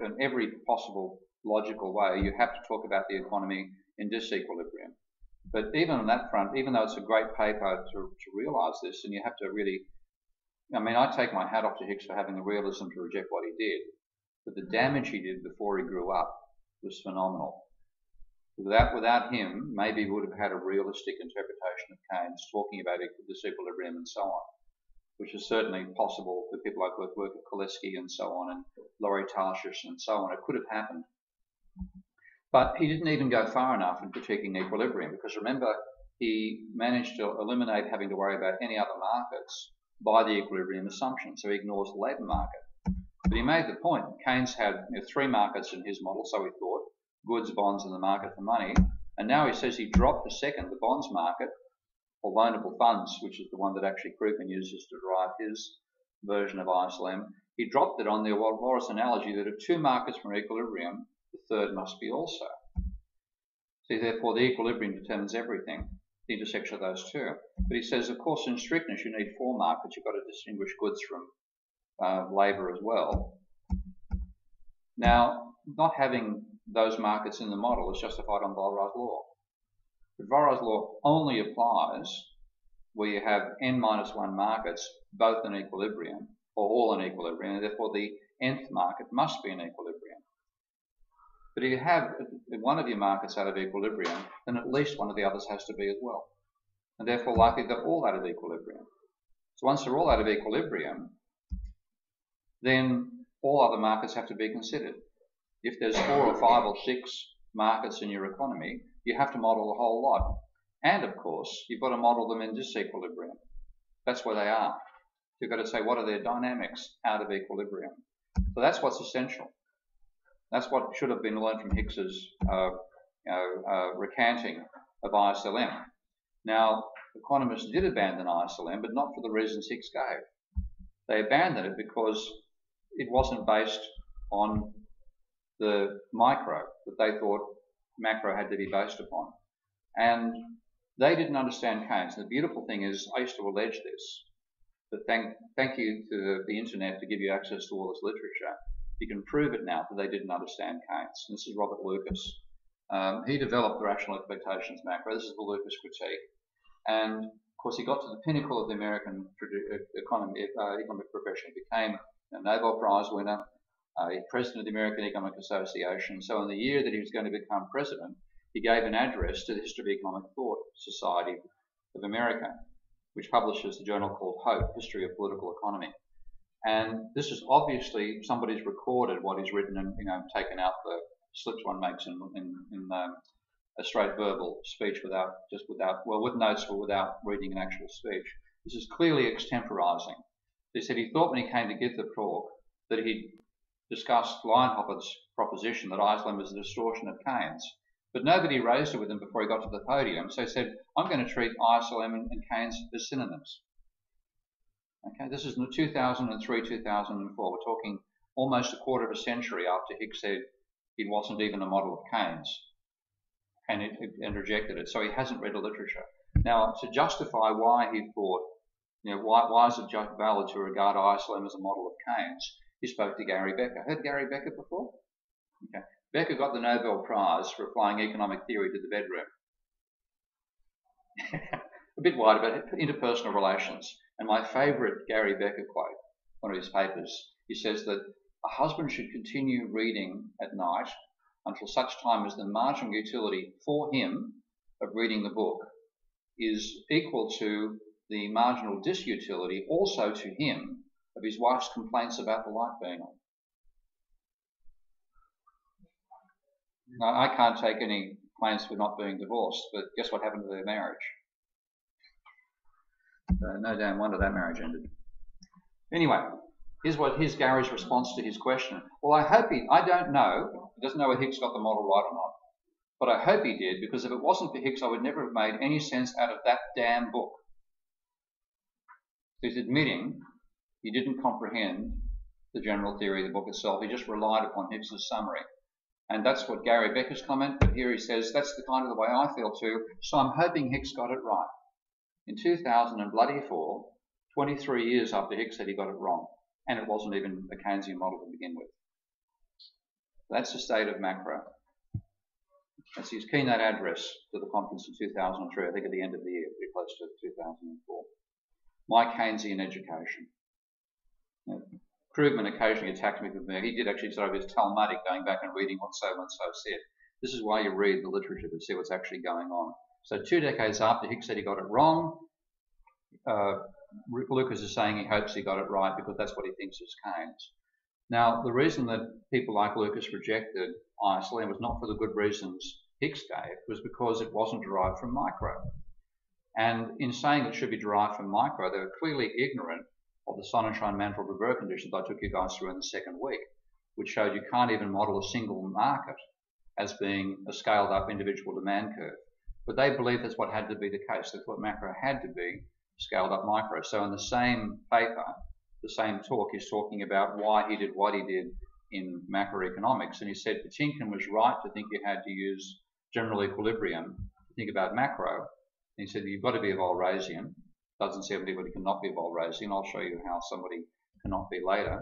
in every possible logical way, you have to talk about the economy in disequilibrium. But even on that front, even though it's a great paper to realise this, and you have to really, I mean, I take my hat off to Hicks for having the realism to reject what he did, but the damage he did before he grew up was phenomenal. Without him, maybe we would have had a realistic interpretation of Keynes talking about disequilibrium and so on, which is certainly possible for people like work at Koleski and so on, and Laurie Tarshish and so on. It could have happened. But he didn't even go far enough in critiquing equilibrium, because remember, he managed to eliminate having to worry about any other markets by the equilibrium assumption, so he ignores the labour market. But he made the point, Keynes had three markets in his model, so he thought, goods, bonds, and the market for money, and now he says he dropped the second, the bonds market, or loanable funds, which is the one that actually Krugman uses to derive his version of ISLM. He dropped it on the Walras analogy that if two markets were in equilibrium, the third must be also. So therefore the equilibrium determines everything, the intersection of those two. But he says, of course, in strictness you need four markets. You've got to distinguish goods from labour as well. Now, not having those markets in the model is justified on Walras law. But Walras law only applies where you have n-1 markets, both in equilibrium, or all in equilibrium, and therefore the nth market must be in equilibrium. But if you have one of your markets out of equilibrium, then at least one of the others has to be as well. And therefore likely they're all out of equilibrium. So once they're all out of equilibrium, then all other markets have to be considered. If there's 4 or 5 or 6 markets in your economy, you have to model the whole lot. And of course, you've got to model them in disequilibrium. That's where they are. You've got to say, what are their dynamics out of equilibrium? So that's what's essential. That's what should have been learned from Hicks's recanting of ISLM. Now, economists did abandon ISLM, but not for the reasons Hicks gave. They abandoned it because it wasn't based on the micro that they thought macro had to be based upon. And they didn't understand Keynes. And the beautiful thing is, I used to allege this, but thank you to the internet to give you access to all this literature. You can prove it now that they didn't understand Keynes. And this is Robert Lucas. He developed the rational expectations macro. This is the Lucas critique. And of course, he got to the pinnacle of the American economic profession. He became a Nobel Prize winner, president of the American Economic Association. So in the year that he was going to become president, he gave an address to the History of Economic Thought Society of America, which publishes the journal called Hope, History of Political Economy. And this is obviously, somebody's recorded what he's written and taken out the slips one makes in a straight verbal speech with notes but without reading an actual speech. This is clearly extemporizing. He said he thought when he came to give the talk that he discussed Lionhopper's proposition that ISLM was a distortion of Keynes. But nobody raised it with him before he got to the podium. So he said, I'm going to treat ISLM and Keynes as synonyms. Okay, this is in 2003, 2004. We're talking almost a quarter of a century after Hicks said it wasn't even a model of Keynes and rejected it. So he hasn't read the literature. Now, to justify why he thought, why is it valid to regard ISLM as a model of Keynes, he spoke to Gary Becker. Heard Gary Becker before? Okay. Becker got the Nobel Prize for applying economic theory to the bedroom. A bit wide about interpersonal relations. And my favourite Gary Becker quote, one of his papers, he says that a husband should continue reading at night until such time as the marginal utility for him of reading the book is equal to the marginal disutility also to him of his wife's complaints about the light being on. Now, I can't take any claims for not being divorced, but guess what happened to their marriage? No damn wonder that marriage ended. Anyway, here's Gary's response to his question. Well, I don't know, he doesn't know whether Hicks got the model right or not, but I hope he did, because if it wasn't for Hicks, I would never have made any sense out of that damn book. He's admitting he didn't comprehend the general theory of the book itself. He just relied upon Hicks's summary. And that's what Gary Becker's comment, but here he says, that's the kind of the way I feel too, so I'm hoping Hicks got it right. In 2004, 23 years after Hicks said he got it wrong, and it wasn't even a Keynesian model to begin with. That's the state of macro. That's his keynote address to the conference in 2003, I think at the end of the year, pretty close to 2004. My Keynesian education. Krugman occasionally attacked me with me. He did actually sort of his Talmudic, going back and reading what so-and-so said. This is why you read the literature to see what's actually going on. So 2 decades after Hicks said he got it wrong, Lucas is saying he hopes he got it right because that's what he thinks is Keynes. Now, the reason that people like Lucas rejected ISLM was not for the good reasons Hicks gave, it was because it wasn't derived from micro. And in saying it should be derived from micro, they were clearly ignorant of the Sonnenschein-Mantel-Revert conditions I took you guys through in the second week, which showed you can't even model a single market as being a scaled-up individual demand curve. But they believed that's what had to be the case. They thought macro had to be scaled up micro. So in the same paper, the same talk, he's talking about why he did what he did in macroeconomics. And he said Patinkin was right to think you had to use general equilibrium to think about macro. And he said you've got to be a Walrasian. Doesn't say anybody cannot be a Walrasian. I'll show you how somebody cannot be later.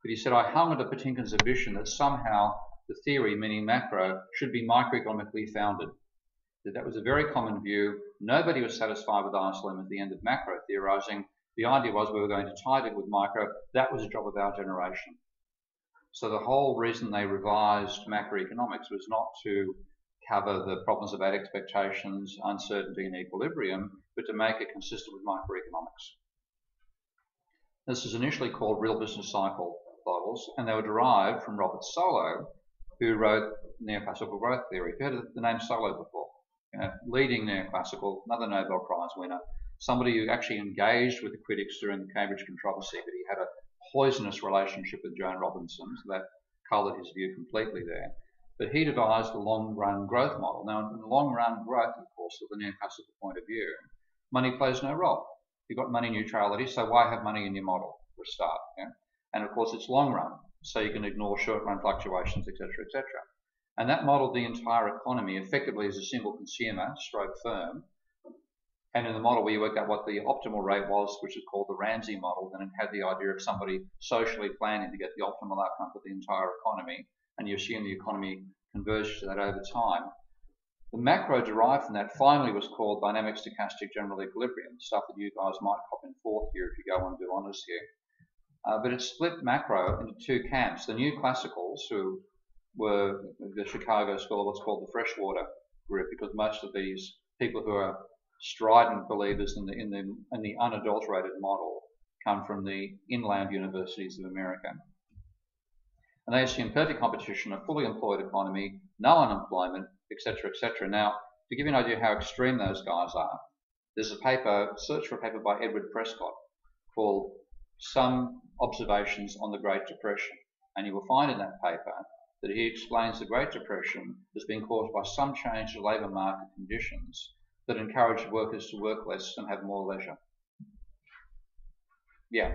But he said I hung onto Patinkin's ambition that somehow the theory, meaning macro, should be microeconomically founded. That was a very common view. Nobody was satisfied with ISLM at the end of macro theorizing. The idea was we were going to tie it with micro. That was a job of our generation. So the whole reason they revised macroeconomics was not to cover the problems about expectations, uncertainty, and equilibrium, but to make it consistent with microeconomics. This is initially called real business cycle models, and they were derived from Robert Solow, who wrote neoclassical growth theory. Have you heard of the name Solow before? Leading neoclassical, another Nobel Prize winner, somebody who actually engaged with the critics during the Cambridge controversy, but he had a poisonous relationship with Joan Robinson, so that coloured his view completely there. But he devised the long-run growth model. Now, in the long-run growth, of course, of the neoclassical point of view, money plays no role. You've got money neutrality, so why have money in your model for a start? Yeah? And of course, it's long-run, so you can ignore short-run fluctuations, etc., etc. And that modeled the entire economy effectively as a single consumer, stroke firm. And in the model where you worked out what the optimal rate was, which is called the Ramsey model, then it had the idea of somebody socially planning to get the optimal outcome for the entire economy, and you assume the economy converges to that over time. The macro derived from that finally was called dynamic stochastic general equilibrium, stuff that you guys might cop in fourth year if you go on and do honours here. But it split macro into 2 camps. The new classicals, who were the Chicago School of what's called the freshwater group, because most of these people who are strident believers in the unadulterated model come from the inland universities of America. And they assume perfect competition, a fully employed economy, no unemployment, etc., etc. Now, to give you an idea how extreme those guys are, there's a paper, search for a paper by Edward Prescott called Some Observations on the Great Depression. And you will find in that paper that he explains the Great Depression as being caused by some change to labour market conditions that encouraged workers to work less and have more leisure. Yeah,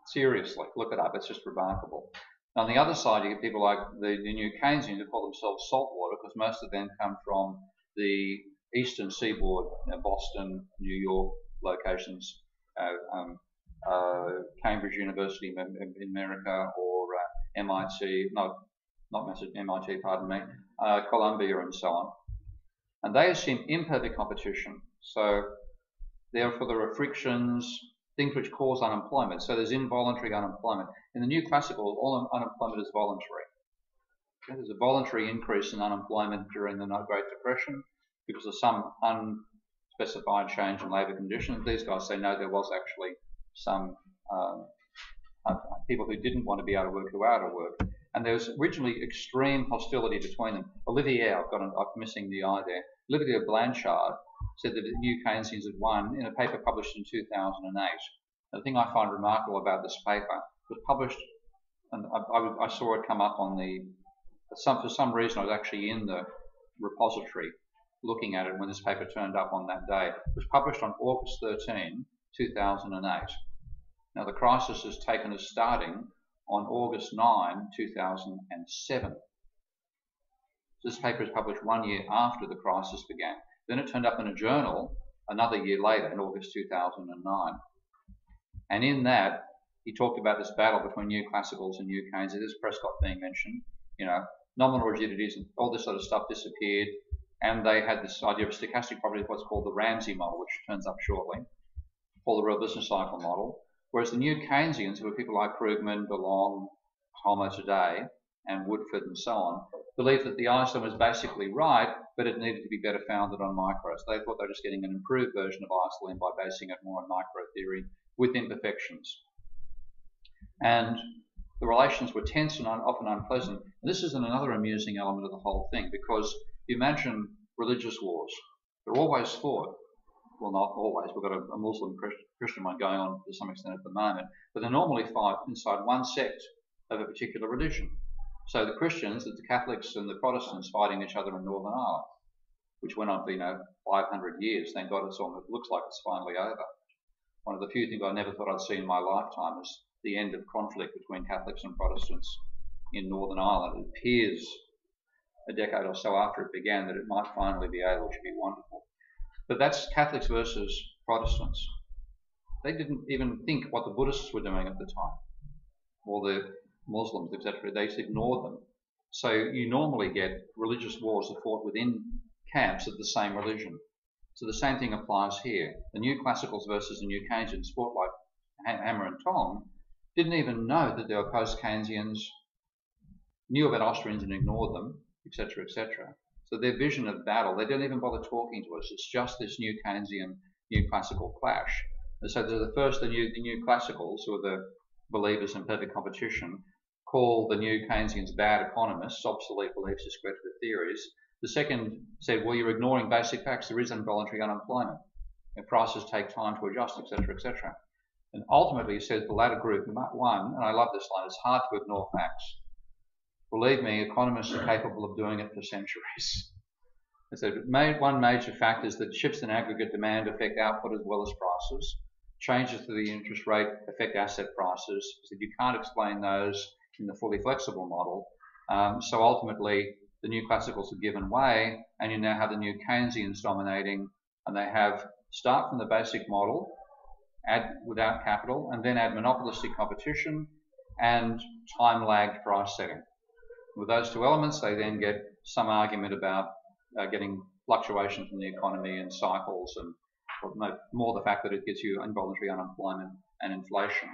seriously, look it up, it's just remarkable. On the other side, you get people like the new Keynesians who call themselves saltwater, because most of them come from the eastern seaboard, Boston, New York locations, Cambridge University in America, or MIT, no, MIT, pardon me, Columbia and so on. And they assume imperfect competition. So therefore there are frictions, things which cause unemployment. So there's involuntary unemployment. In the new classical, all unemployment is voluntary. Okay? There's a voluntary increase in unemployment during the Great Depression because of some unspecified change in labour conditions. These guys say no, there was actually some people who didn't want to be out of work who were out of work. And there was originally extreme hostility between them. Olivier, I'm missing the I there. Olivier Blanchard said that the new Keynesians had won in a paper published in 2008. The thing I find remarkable about this paper was published, and I saw it come up on for some reason I was actually in the repository looking at it when this paper turned up on that day. It was published on August 13, 2008. Now the crisis is taken as starting on August 9, 2007. This paper is published 1 year after the crisis began. Then it turned up in a journal another year later, in August 2009. And in that, he talked about this battle between new classicals and new Keynesians. There's Prescott being mentioned. You know, nominal rigidities and all this sort of stuff disappeared. And they had this idea of stochastic property, what's called the Ramsey model, which turns up shortly, or the real business cycle model. Whereas the new Keynesians, who are people like Krugman, DeLong, Homer today, and Woodford and so on, believed that the Einstein was basically right, but it needed to be better founded on micros. They thought they were just getting an improved version of Einstein by basing it more on micro theory with imperfections. And the relations were tense and often unpleasant. And this is another amusing element of the whole thing, because you imagine religious wars. They're always fought. Well, not always. We've got a Muslim Christian one going on to some extent at the moment, but they normally fight inside one sect of a particular religion. So the Christians, the Catholics and the Protestants fighting each other in Northern Ireland, which went on for 500 years. Thank God it looks like it's finally over. One of the few things I never thought I'd see in my lifetime is the end of conflict between Catholics and Protestants in Northern Ireland. It appears a decade or so after it began that it might finally be able, which would be wonderful. But that's Catholics versus Protestants. They didn't even think what the Buddhists were doing at the time, or the Muslims, etc. They just ignored them. So you normally get religious wars that fought within camps of the same religion. So the same thing applies here. The new classicals versus the new Keynesians fought like hammer and tong, didn't even know that they were post-Keynesians, knew about Austrians and ignored them, etc., etc. So their vision of battle, they don't even bother talking to us. It's just this new Keynesian, new classical clash. And so the new classicals, who are the believers in perfect competition, call the new Keynesians bad economists, obsolete beliefs, discredited theories. The second said, well, you're ignoring basic facts. There is involuntary unemployment. And prices take time to adjust, etc., etc. And ultimately, he says the latter group won, and I love this line, it's hard to ignore facts. Believe me, economists are capable of doing it for centuries. So one major factor is that shifts in aggregate demand affect output as well as prices. Changes to the interest rate affect asset prices. So you can't explain those in the fully flexible model. So ultimately, the new classicals have given way, and you now have the new Keynesians dominating, and they start from the basic model, add without capital, and then add monopolistic competition and time-lagged price setting. With those two elements, they then get some argument about getting fluctuations in the economy and cycles, and more the fact that it gets you involuntary unemployment and inflation.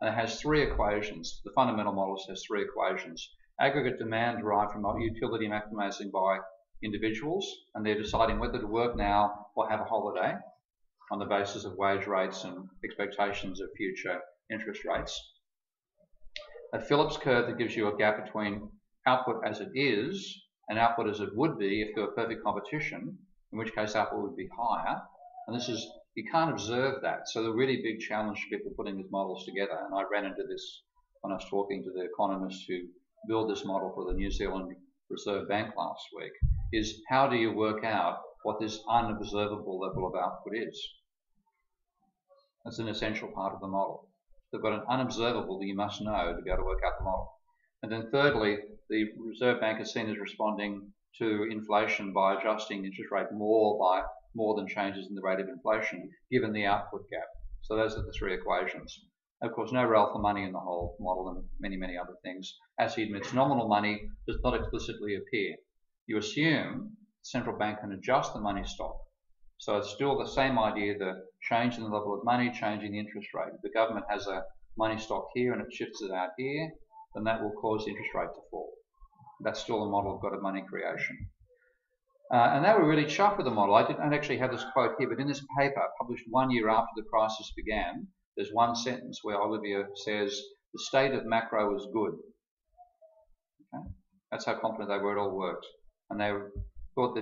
And it has three equations. The fundamental model has three equations. Aggregate demand derived from utility maximizing by individuals, and they're deciding whether to work now or have a holiday on the basis of wage rates and expectations of future interest rates. A Phillips curve that gives you a gap between output as it is and output as it would be if there were perfect competition, in which case output would be higher. And you can't observe that. So the really big challenge for people putting these models together, and I ran into this when I was talking to the economists who build this model for the New Zealand Reserve Bank last week, is how do you work out what this unobservable level of output is? That's an essential part of the model. They've got an unobservable that you must know to be able to work out the model. And then thirdly, the Reserve Bank is seen as responding to inflation by adjusting the interest rate more than changes in the rate of inflation, given the output gap. So those are the three equations. Of course, no role for money in the whole model and many, many other things. As he admits, nominal money does not explicitly appear. You assume the central bank can adjust the money stock. So it's still the same idea, the change in the level of money, changing the interest rate. If the government has a money stock here and it shifts it out here, then that will cause the interest rate to fall. That's still a model of God of money creation. And they were really chuffed with the model. I didn't actually have this quote here, but in this paper, published 1 year after the crisis began, there's one sentence where Olivier says, the state of macro is good. Okay? That's how confident they were it all worked. And they thought the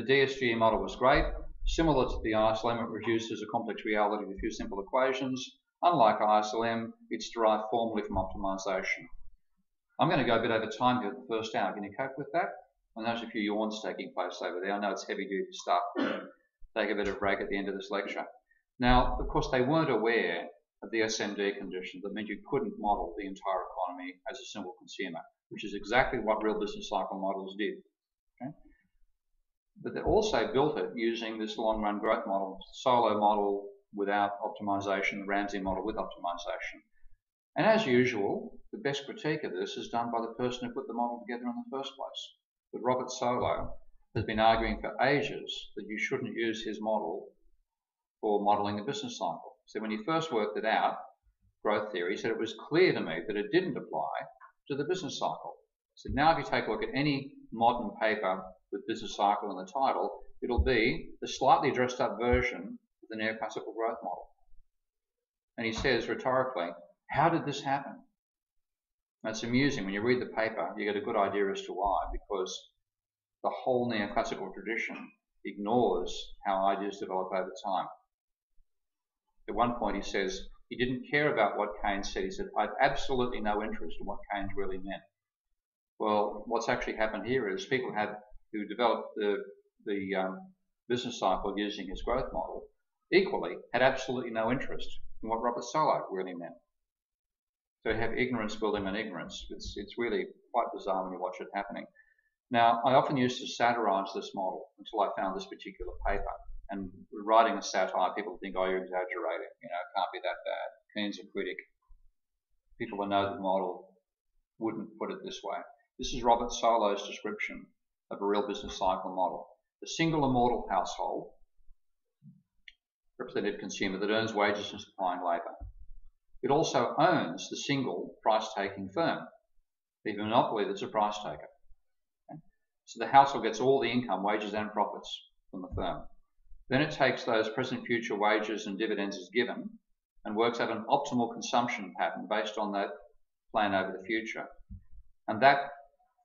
DSGE model was great. Similar to the ISLM, it reduces a complex reality to a few simple equations. Unlike ISLM, it's derived formally from optimization. I'm going to go a bit over time here at the first hour. Can you cope with that? And there's a few yawns taking place over there. I know it's heavy duty stuff. Take a bit of a break at the end of this lecture. Now, of course, they weren't aware of the SMD conditions that meant you couldn't model the entire economy as a single consumer, which is exactly what real business cycle models did. Okay? But they also built it using this long-run growth model, solo model without optimization, the Ramsey model with optimization. And as usual, the best critique of this is done by the person who put the model together in the first place. But Robert Solow has been arguing for ages that you shouldn't use his model for modeling the business cycle. So when he first worked it out, growth theory, he said it was clear to me that it didn't apply to the business cycle. So now if you take a look at any modern paper with business cycle in the title, it'll be the slightly dressed up version of the neoclassical growth model. And he says rhetorically, how did this happen? And it's amusing. When you read the paper, you get a good idea as to why, because the whole neoclassical tradition ignores how ideas develop over time. At one point he says he didn't care about what Keynes said. He said, I have absolutely no interest in what Keynes really meant. Well, what's actually happened here is people who developed the business cycle using his growth model equally had absolutely no interest in what Robert Solow really meant. So you have ignorance building on ignorance. It's really quite bizarre when you watch it happening. Now, I often used to satirize this model until I found this particular paper. And writing a satire, people think, oh, you're exaggerating. You know, it can't be that bad. Keen's a critic. People who know the model wouldn't put it this way. This is Robert Solow's description of a real business cycle model. The single immortal household, representative consumer, that earns wages from supplying labour. It also owns the single price-taking firm, the monopoly that's a price taker. Okay? So the household gets all the income, wages and profits from the firm. Then it takes those present future wages and dividends as given and works out an optimal consumption pattern based on that plan over the future. And that,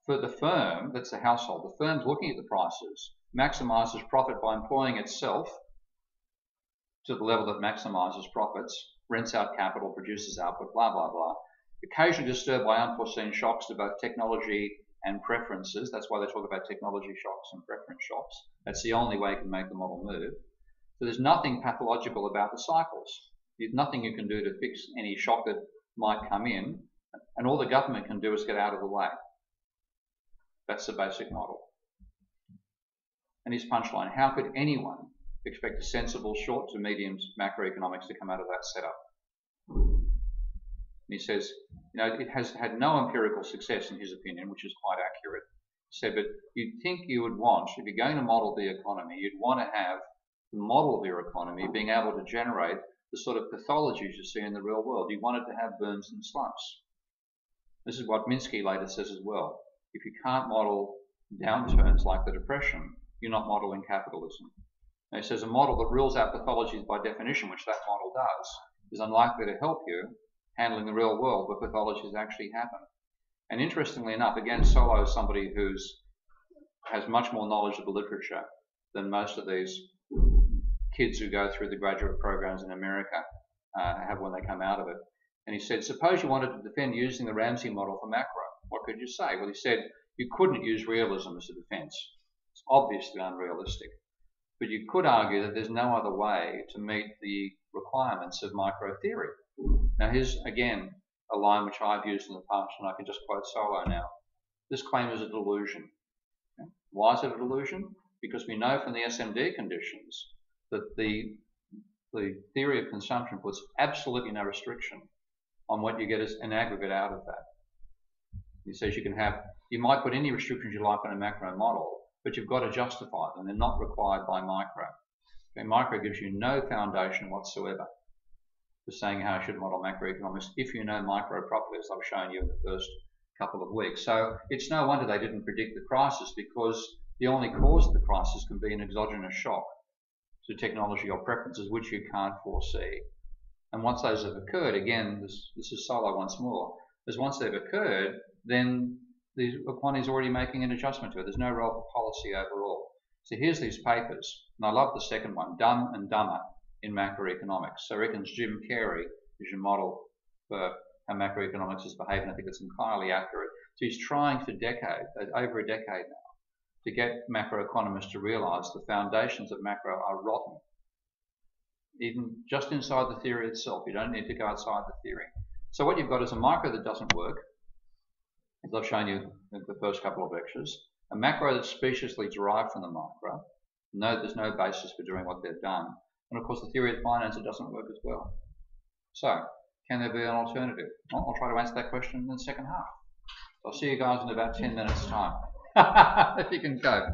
for the firm, that's the household, the firm's looking at the prices, maximizes profit by employing itself to the level that maximizes profits, rents out capital, produces output, blah, blah, blah. Occasionally disturbed by unforeseen shocks to both technology and preferences. That's why they talk about technology shocks and preference shocks. That's the only way you can make the model move. So there's nothing pathological about the cycles. There's nothing you can do to fix any shock that might come in, and all the government can do is get out of the way. That's the basic model. And his punchline, how could anyone expect a sensible short to medium macroeconomics to come out of that setup? And he says, you know, it has had no empirical success in his opinion, which is quite accurate. He said, but you'd think you would want, if you're going to model the economy, you'd want to have the model of your economy being able to generate the sort of pathologies you see in the real world. You want it to have booms and slumps. This is what Minsky later says as well. If you can't model downturns like the Depression, you're not modeling capitalism. And he says a model that rules out pathologies by definition, which that model does, is unlikely to help you handling the real world where pathologies actually happen. And interestingly enough, again, Solow is somebody who has much more knowledge of the literature than most of these kids who go through the graduate programs in America have when they come out of it. And he said, suppose you wanted to defend using the Ramsey model for macro. What could you say? Well, he said you couldn't use realism as a defense. It's obviously unrealistic. But you could argue that there's no other way to meet the requirements of micro theory. Now here's, again, a line which I've used in the past, and I can just quote Solow now. This claim is a delusion. Okay? Why is it a delusion? Because we know from the SMD conditions that the the theory of consumption puts absolutely no restriction on what you get as an aggregate out of that. It says you might put any restrictions you like on a macro model, but you've got to justify them. They're not required by micro. Okay, micro gives you no foundation whatsoever for saying how I should model macroeconomics if you know micro properly, as I've shown you in the first couple of weeks. So it's no wonder they didn't predict the crisis, because the only cause of the crisis can be an exogenous shock to technology or preferences which you can't foresee. And once those have occurred, again, this is solo once more, as once they've occurred, then the economy is already making an adjustment to it. There's no role for policy overall. So here's these papers, and I love the second one, Dumb and Dumber in Macroeconomics. So reckons Jim Carey is your model for how macroeconomics is behaving. I think it's entirely accurate. So he's trying for over a decade now, to get macroeconomists to realise the foundations of macro are rotten. Even just inside the theory itself, you don't need to go outside the theory. So what you've got is a micro that doesn't work, as I've shown you in the first couple of lectures, a macro that's speciously derived from the micro. No, there's no basis for doing what they've done. And of course the theory of finance, it doesn't work as well. So, can there be an alternative? Well, I'll try to answer that question in the second half. I'll see you guys in about 10 minutes time. If you can go.